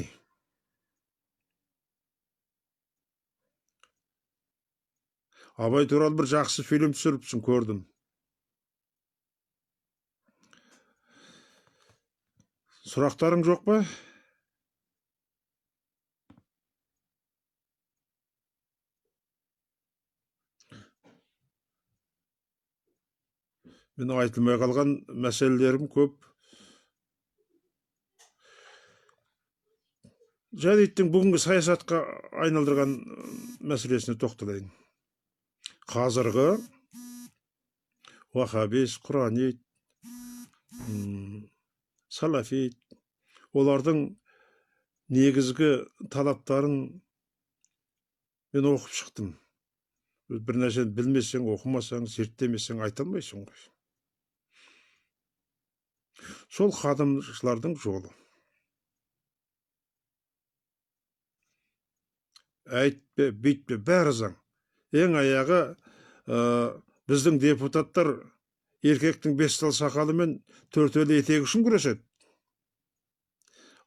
Speaker 1: Абай туралы бір жақсы фильм түсіріпсің, көрдім. Сұрақтарың жоқ па? Менің айтылмай қалған мәселелерім көп. Жадиттің бүгінгі саясатқа айналдырған мәселесіне тоқталайын. Қазіргі вахабист, құранит, салафит, олардың негізгі талаптарын мен оқып шықтым. Bir нәрсені білмесең, оқымасаң, зерттемесең айта алмайсың ғой. Сол қадамшылардың жолы. Әйтпе, бүйтпе, бәрі заң. Ең аяғы біздің депутаттар еркектің 5 тал сақалы мен 4 елі етегі үшін күреседі.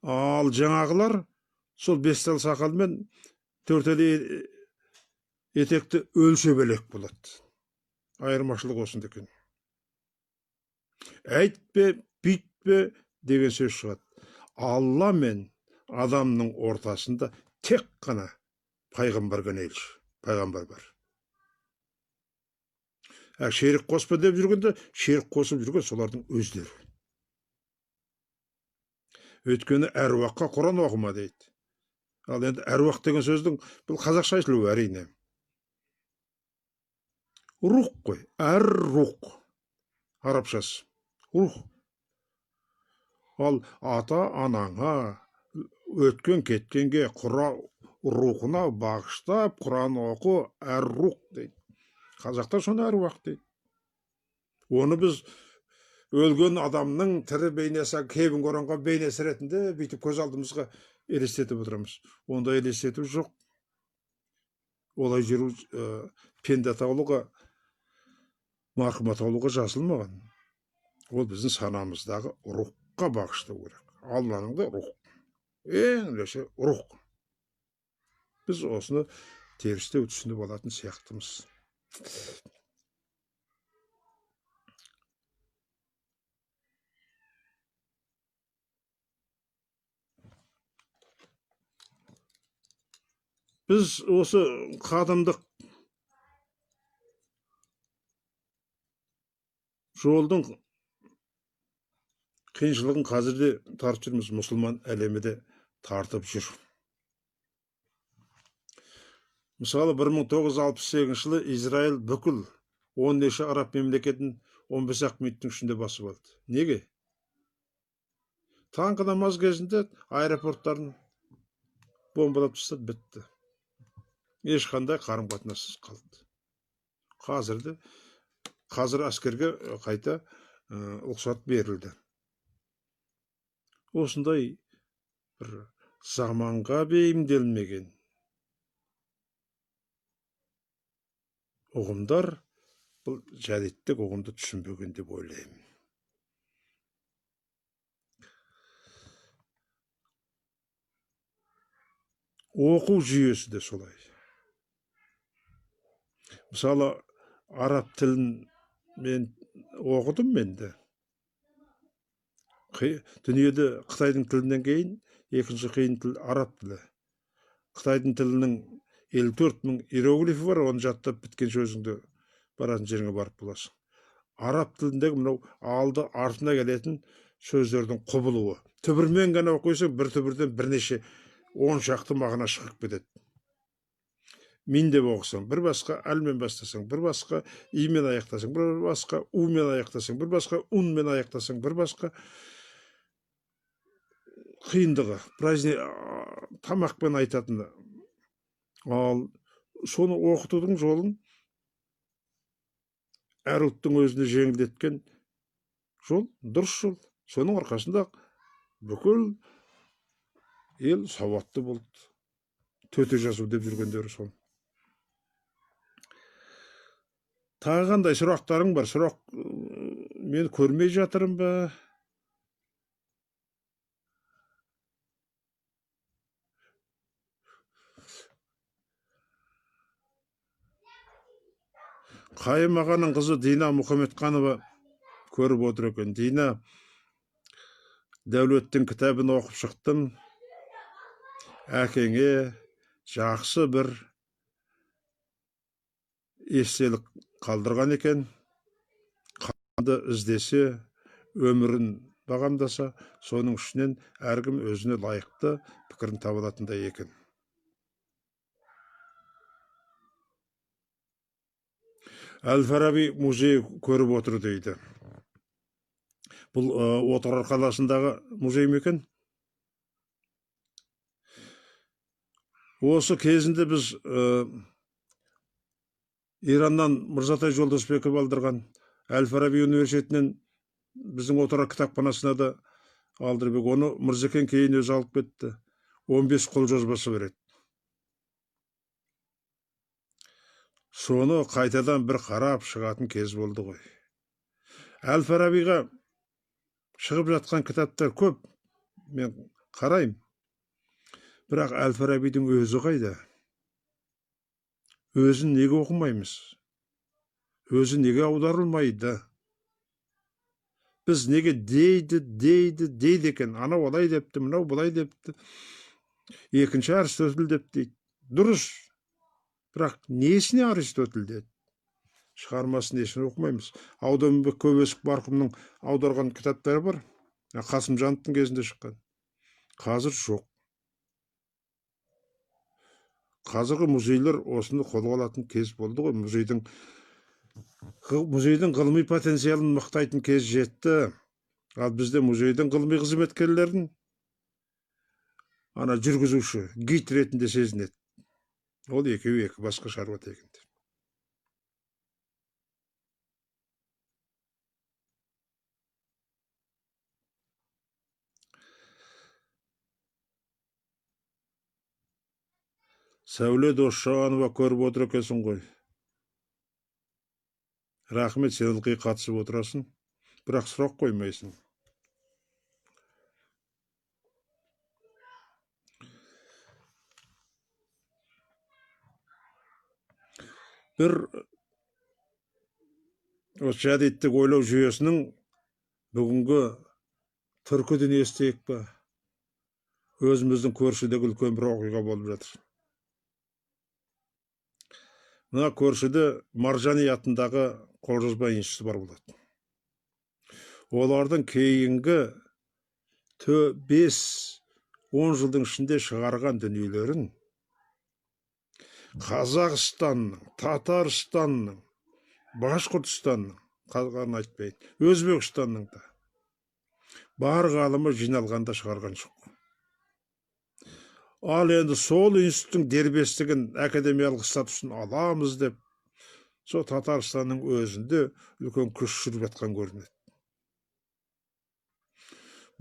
Speaker 1: Ал жаңағылар сол 5 тал сақал мен 4 елі етекті өлшеп елек болады. Айырмашылық осында екен. Әйтпе, бүйтпе деген сөз шығады. Алла мен адамның ортасында тек қана пайғамбар ғана елші, пайғамбар бар. Шерік қоспа деп жүргенде, шерік қосып жүрген солардың өздері. Өйткені әруаққа Құран оқыма дейді. Ал енді әруақ деген сөздің бұл қазақша айтылуы әрине. Рух қой, рух арабшасы. Рух. Ал ата анаңа өткен кеткенге рухына бағыштап Құран оқу рух дейді. Қазақтар соны әруақ дейді. Оны біз өлген адамның тірі бейнесі, кебін көронған бейнесі ретінде бүйтіп көз алдымызға елестетіп отырамыз. Онда елестету жоқ. Олай жүру пенде атаулыға, марқұм атаулыға жазылмаған. Ол біздің санамыздағы рухқа бағыштау керек. Алланың да рух. Ең ілесі рух. Біз осыны терістеу түсініп алатын сияқтымыз. Біз осы қадымдық жолдың қиыншылығын қазірде тартып жүрміз, мұсылман әлемі де тартып жүр. Мысалы 1968 жылы Израиль бүкіл 10 неше араб мемлекетін 15-ақ минуттың ішінде басып алды. Неге? Таңғы намаз кезінде аэропорттарын бомбалап тастады, бітті. Ешқандай қарым-қатынассыз қалды. Қазір әскерге қайта рұқсат берілді. Осындай бір заманға бейімделмеген ұғымдар бұл жәдеттік ұғымды түсінбеген деп ойлаймын. Оқу жүйесі де солай. Мысалы, араб тілін мен оқыдым менде. Дүниеде Қытайдың тілінен кейін екінші қиын тіл араб тілі. Қытайдың тілінің 54 мың иероглифі бар, оны жаттап біткен сөзіңді баратын жеріңе барып боласың. Араб тіліндегі мынау алды артына келетін сөздердің құбылуы. Түбірмен ғана оқисың, бір түбірден бірнеше 10 шақты мағына шығып кетеді. Мин деп оқысаң, бір басқа әлмен бастасаң, бір басқа имен аяқтасаң, бір басқа умен аяқтасаң, бір басқа унмен аяқтасаң, бір басқа қиындығы, тамақпен айтатыны. Ал соны оқытудың жолын әр ұлттың өзіне жеңілдеткен жол, дұрыс жол. Соның арқасында бүкіл ел сауатты болды. Төте жазу деп жүргендері сол. Тағы қандай сұрақтарың бар? Сұрақ мен көрмей жатырым ба? Қайым ағаның қызы Дина Мұхамедқанова көріп отыр екен. Дина, Дәулеттің кітабын оқып шықтым. Әкеңе жақсы бір естелік қалдырған екен. Қанды іздесе, өмірін бағамдаса, соның ішінен әркім өзіне лайықты пікірін таба алатындай екен. Әл-Фараби музейі көріп отыр дейді. Бұл Отырар қаласындағы музей ме екен? Осы кезінде біз Ираннан Мырзатай Жолдасбеков алдырған Әл-Фараби университетінен біздің Отырар кітапханасына да алдырып, оны Мырзекен кейін өзі алып кетті. 15 қолжазбасы береді. Соны қайтадан бір қарап шығатын кез болды ғой. Әл-Фарабиға шығып жатқан кітаптар көп, мен қарайым. Бірақ Әл-Фарабидің өзі қайда? Өзін неге оқымаймыз? Өзі неге аударылмайды? Біз неге дейді екен? Анау олай депті, мынау бұлай депті. Екінші Аристотель деп дейді. Дұрыс. Бірақ несіне Аристотель деді? Шығармасын несіне оқымаймыз? Ауданбек Көбесік марқұмның аударған кітаптары бар. Қасымжановтың кезінде шыққан. Қазір жоқ. Қазіргі музейлер осыны қолға алатын кез болды ғой. Музейдің Музейдің ғылыми потенциалын мақтайтын кез жетті. Ал бізде музейдің ғылыми қызметкерлерін ана жүргізуші, гид ретінде сезінеді. Ол екеуі екі басқа шаруа тегінде. Сәуле Досжанова көріп отыр екенсің ғой. Рахмет, сен ылғи қатысып отырасың, бірақ сұрақ қоймайсың. Бір осы жәдеттік ойлау жүйесінің бүгінгі түркі дүниесі дейік па, өзіміздің көршідегі үлкен бір оқиға болып жатыр. Мына көршіде Маржани атындағы қолжазба институты бар болады. Олардың кейінгі 5-10 жылдың ішінде шығарған дүниелерін Қазақстанның, Татарстанның, Башқұртстанның, қалғанын айтпайын, Өзбекстанның да бар ғалымы жиналғанда шығарған жоқ. Ал енді сол институттың дербестігін, академиялық статусын аламыз деп, сол Татарстанның өзінде үлкен күш жүріп жатқан көрінеді.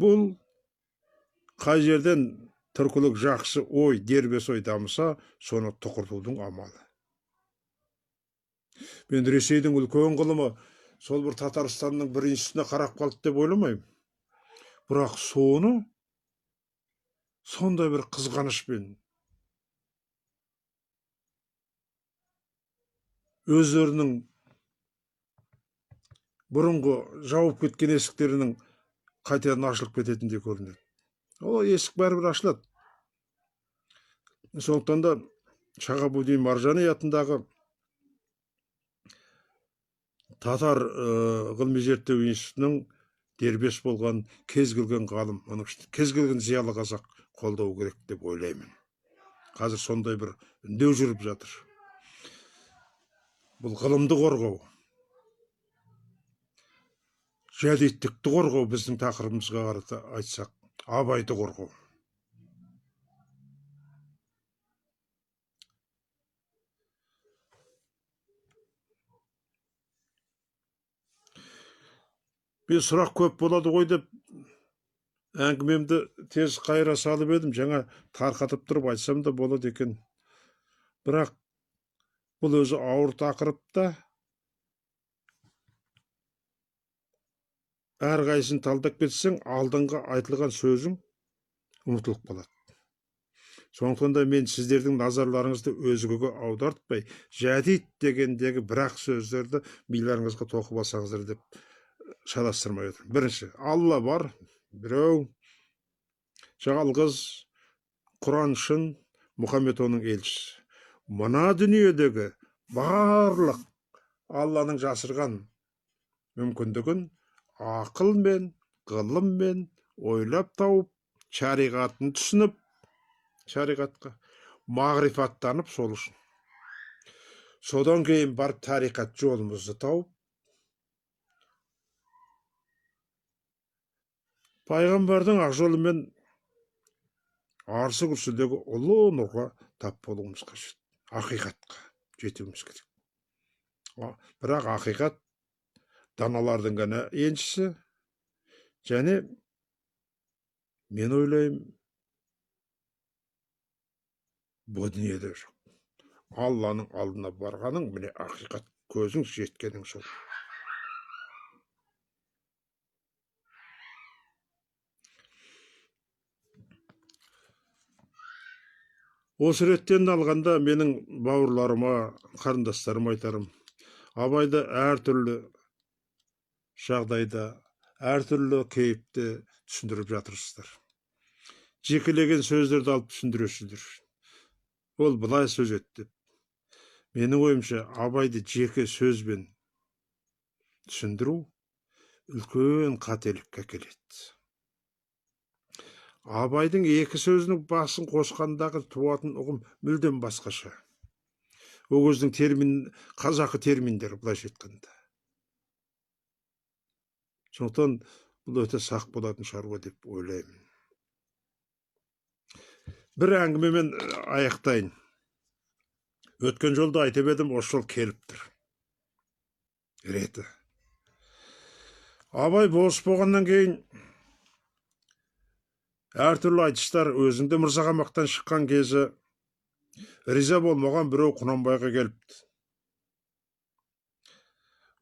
Speaker 1: Бұл қай жерден түркілік жақсы ой, дербес ой дамыса, соны тұқыртудың амалы. Мен Ресейдің үлкен ғылымы сол бір Татарстанның бір институтына қарап қалды деп ойламаймын. Бірақ соны сондай бір қызғанышпен өздерінің бұрынғы жауып кеткен есіктерінің қайтадан ашылып кететіндей көрінеді. Ол есік бәрібір ашылады. Сондықтан да Шағабудин Маржани атындағы Татар ғылыми зерттеу институтының дербес болған кез келген ғалым, кез келген зиялы қазақ қолдау керек деп ойлаймын. Қазір сондай бір үндеу жүріп жатыр. Бұл ғылымды қорғау, жәдеттікті қорғау, біздің тақырыбымызға қарата айтсақ, абайды қорғау. Мен сұрақ көп болады ғой деп әңгімемді тез қайыра салып едім, жаңа тарқатып тұрып айтсам да болады екен. Бірақ бұл өзі ауыр тақырыпта әрқайсысын талдап кетсең, алдыңғы айтылған сөзің ұмытылып қалады. Сондықтан да мен сіздердің назарларыңызды өзгеге аудартпай, жәдит дегендегі бірақ сөздерді миларыңызға тоқып алсаңыздар деп шатастырмай отыр. Бірінші, Алла бар, біреу, жалғыз, Құран шын, Мұхаммед оның елшісі. Мына дүниедегі барлық Алланың жасырған мүмкіндігін ақылмен, ғылыммен ойлап тауып, шариғатын түсініп, шариғатқа мағрифаттанып сол үшін. Содан кейін барып тариқат жолымызды тауып, пайғамбардың ақ жолымен арсы күрсідегі ұлы нұрға тап болуымыз қажет. Ақиқатқа жетуіміз керек. Бірақ ақиқат даналардың ғана еншісі, және мен ойлаймын, бұл дүниеде жоқ. Алланың алдына барғаның, міне ақиқат көзің жеткенің сол. Осы реттен алғанда менің бауырларыма, қарындастарыма айтарым, абайды әртүрлі жағдайда, әртүрлі кейіпте түсіндіріп жатырсыздар. Жекелеген сөздерді алып түсіндіресіздер. Ол былай сөз етті. Менің ойымша, абайды жеке сөзбен түсіндіру үлкен қателікке әкеледі. Абайдың екі сөзінің басын қосқандағы туатын ұғым мүлдем басқаша. Ол кездің қазақы терминдер былайша айтқанда. Сондықтан бұл өте сақ болатын шаруа деп ойлаймын. Бір әңгімемен аяқтайын. Өткен жолда айтып едім, осы жол келіп тұр. Реті. Абай болыс болғаннан кейін әртүрлі айтыстар, өзіңді Мырзағамақтан шыққан кезі риза болмаған біреу Құнанбайға келіпті.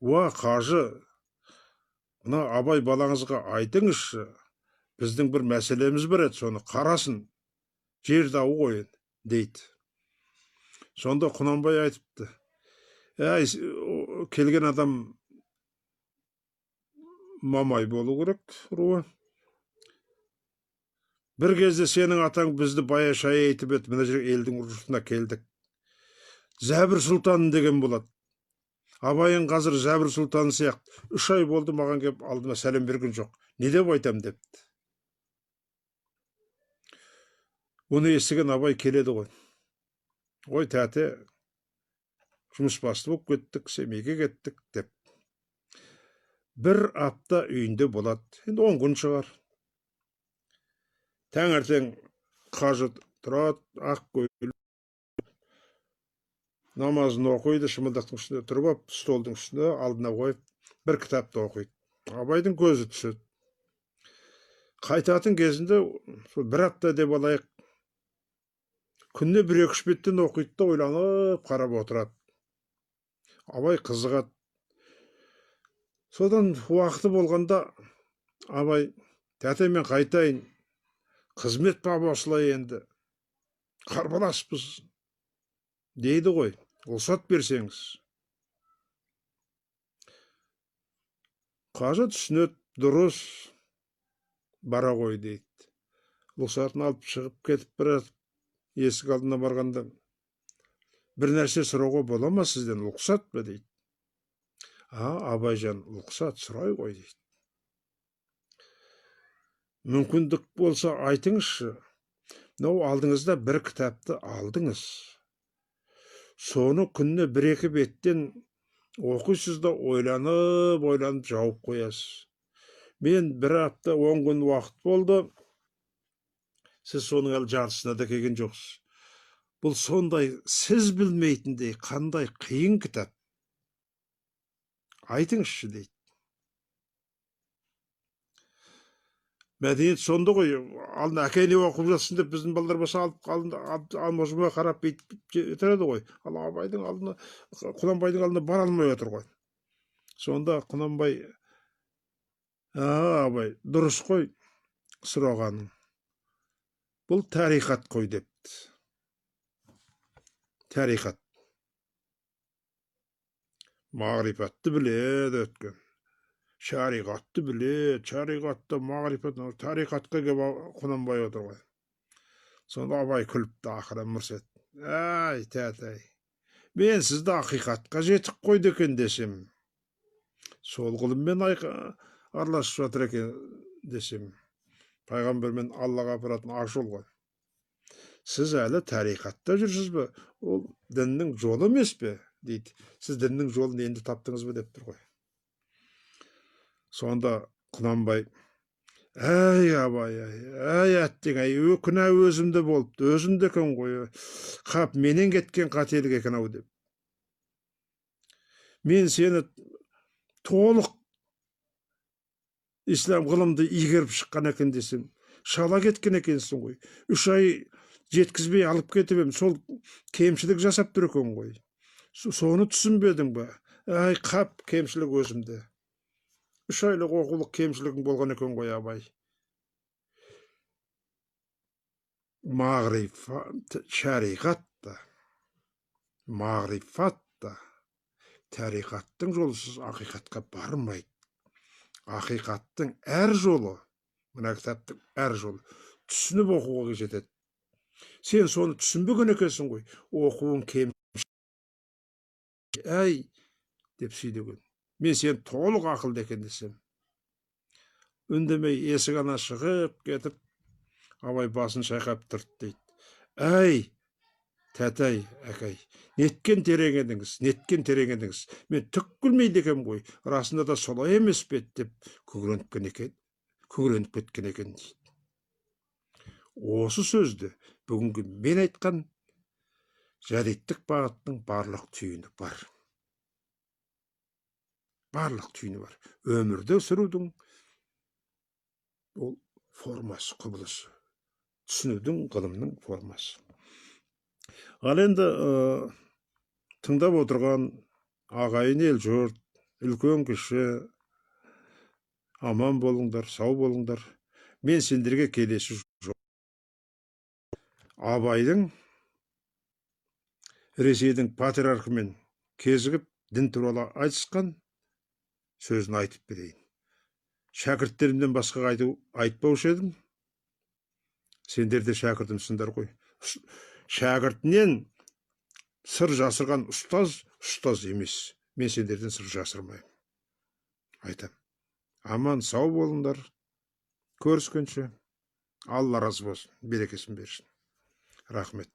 Speaker 1: Уа қажы, мына Абай балаңызға айтыңызшы, біздің бір мәселеміз бар еді, соны қарасын, жер дауы қойын дейді. Сонда Құнанбай айтыпты, келген адам Мамай болу керек, руы. Бір кезде сенің атаң бізді бая-шая етіп еді, мына жерге елдің жұртына келдік. Зәбір сұлтан деген болады. Абайың қазір Зәбір сұлтаны сияқты. 3 ай болды маған келіп алдыма сәлем берген жоқ. Не деп айтам депті. Оны естіген Абай келеді ғой. Ой тәте, жұмыс басты болып кеттік, Семейге кеттік деп. Бір апта үйінде болады. Енді 10 күн шығар. Таңертең қажы тұрады, ақ көйлек, намазын оқиды, шымылдақтың үстінде тұрып, столдың үстінде алдына қойып, бір кітапты оқиды. Абайдың көзі түседі. Қайтатын кезінде бір апта деп алайық, күніне 1-2 беттен оқиды да ойланып қарап отырады. Абай қызығады. Содан уақыты болғанда Абай, тәте мен қайтайын, қызмет бабы осылай енді, қарбаласпыз дейді ғой, рұқсат берсеңіз. Қажы түсінеді, дұрыс, бара ғой дейді. Рұқсатын алып шығып кетіп барады, есік алдына барғанда, бір нәрсе сұрауға бола ма сізден, рұқсат па дейді. Абайжан, рұқсат сұрай ғой дейді. Мүмкіндік болса айтыңызшы. Мынау алдыңызда бір кітапты алдыңыз. Соны күніне 1-2 беттен оқисыз да ойланып жауып қоясыз. Мен бір апта 10 күн уақыт болды. Сіз соның әлі жартысына да келген жоқсыз. Бұл сондай сіз білмейтіндей қандай қиын кітап. Айтыңызшы дейді. Мәдениет сонда ғой, алдына әкене оқып жатсын деп біздің балалар болса алып мұжыма қарап бүйтіп жетіреді ғой. Ал Абайдың алдына, Құнанбайдың алдына бара алмай отыр ғой. Сонда Құнанбай, Абай, дұрыс қой сұрағаның. Бұл тарихат қой депті. Тарихат. Мағрипатты біледі өткен. Шариғатты біледі, шариғатты, мағрипатты, тарихатқа келіп Құнанбай отыр ғой. Сонда Абай күліпті, ақыры мырс етті. Әй, тәте, мен сізді ақиқатқа жетіп қойды екен десем, сол ғылыммен араласып жатыр екен десем, пайғамбармен Аллаға апаратын ақ жол ғой. Сіз әлі тарихатта жүрсіз бе? Ол діннің жолы емес пе? Дейді. Сіз діннің жолын енді таптыңыз ба деп тұр ғой. Сонда Құнанбай, әй Абай, әй әттең, күнә өзімде болыпты, өзімде екен ғой. Қап, менен кеткен қателік екен ау деп. Мен сені толық ислам ғылымды игеріп шыққан екен десем, шала кеткен екенсің ғой. 3 ай жеткізбей алып кетіп ем, сол кемшілік жасап тұр екен ғой. Соны түсінбедің ба? Әй, қап, кемшілік өзімде. 3 айлық оқулық кемшілігің болған екен ғой, Абай. Мағрифат, шариғат та, мағрифат та, тарихаттың жолысыз ақиқатқа бармайды. Ақиқаттың әр жолы, мына кітаптың әр жолы, түсініп оқуға жетеді. Сен соны түсінбеген екенсің ғой, оқуың кем. Әй, деп сөйлеген. Мен сен толық ақылды екен десем. Үндемей есік ана шығып кетіп, Абай басын шайқап тұрды дейді. Әй, Тәтай, әкей, неткен терең едіңіз. Мен түк білмейді екем ғой, расында да солай емес пе деп күңіреніп кеткен екен дейді. Осы сөзді бүгінгі мен айтқан жәдеттік бағыттың барлық түйіні бар. Барлық түйіні бар. Өмірді сүрудің ол формасы, құбылысы. Түсінудің, ғылымның формасы. Ал енді тыңдап отырған ағайын ел жұрт, үлкен кіші, аман болыңдар, сау болыңдар. Мен сендерге келесі жоқ. Абайдың Ресейдің патриархымен кезігіп дін туралы айтысқан сөзін айтып берейін. Шәкірттерімден басқаға айтпаушы едім. Сендер де шәкіртімсіңдер ғой. Шәкіртінен сыр жасырған ұстаз емес. Мен сендерден сыр жасырмаймын. Айтам. Аман, сау болыңдар. Көріскенше. Алла разы болсын. Берекесін берсін. Рахмет.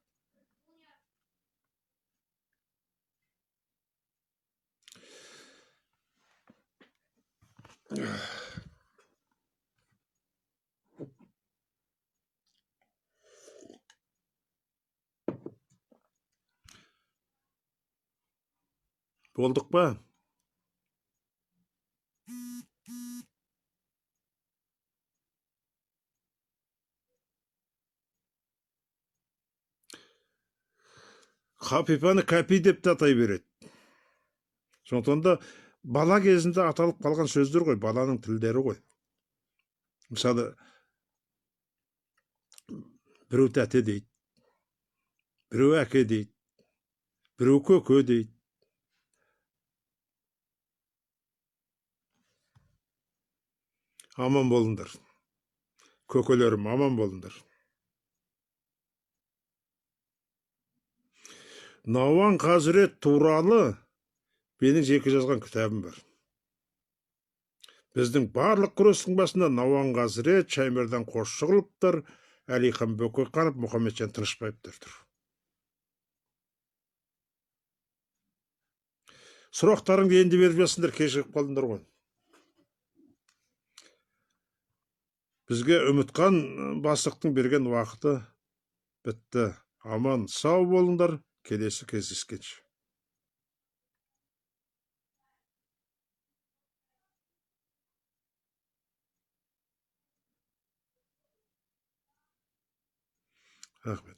Speaker 1: Болдық па? Қапипаны кәпи деп те атай береді. Сондықтан да бала кезінде аталып қалған сөздер ғой, баланың тілдері ғой. Мысалы, біреу тәте дейді, біреу әке дейді, біреу көке дейді. Аман болыңдар. Көкелерім, аман болыңдар. Науан Хазірет туралы менің жеке жазған кітабым бар. Біздің барлық күрестің басында Науан Хазірет, Шаймердан Қосшығұловтар, Әлихан Бөкейханов, Мұхамеджан Тынышпаевтар тұр. Сұрақтарыңды енді беріп жатсыңдар, кешігіп қалдыңдар ғой. Бізге үмітқан бастықтың берген уақыты бітті. Аман, сау болыңдар, келесі кездескенше. Рахмет.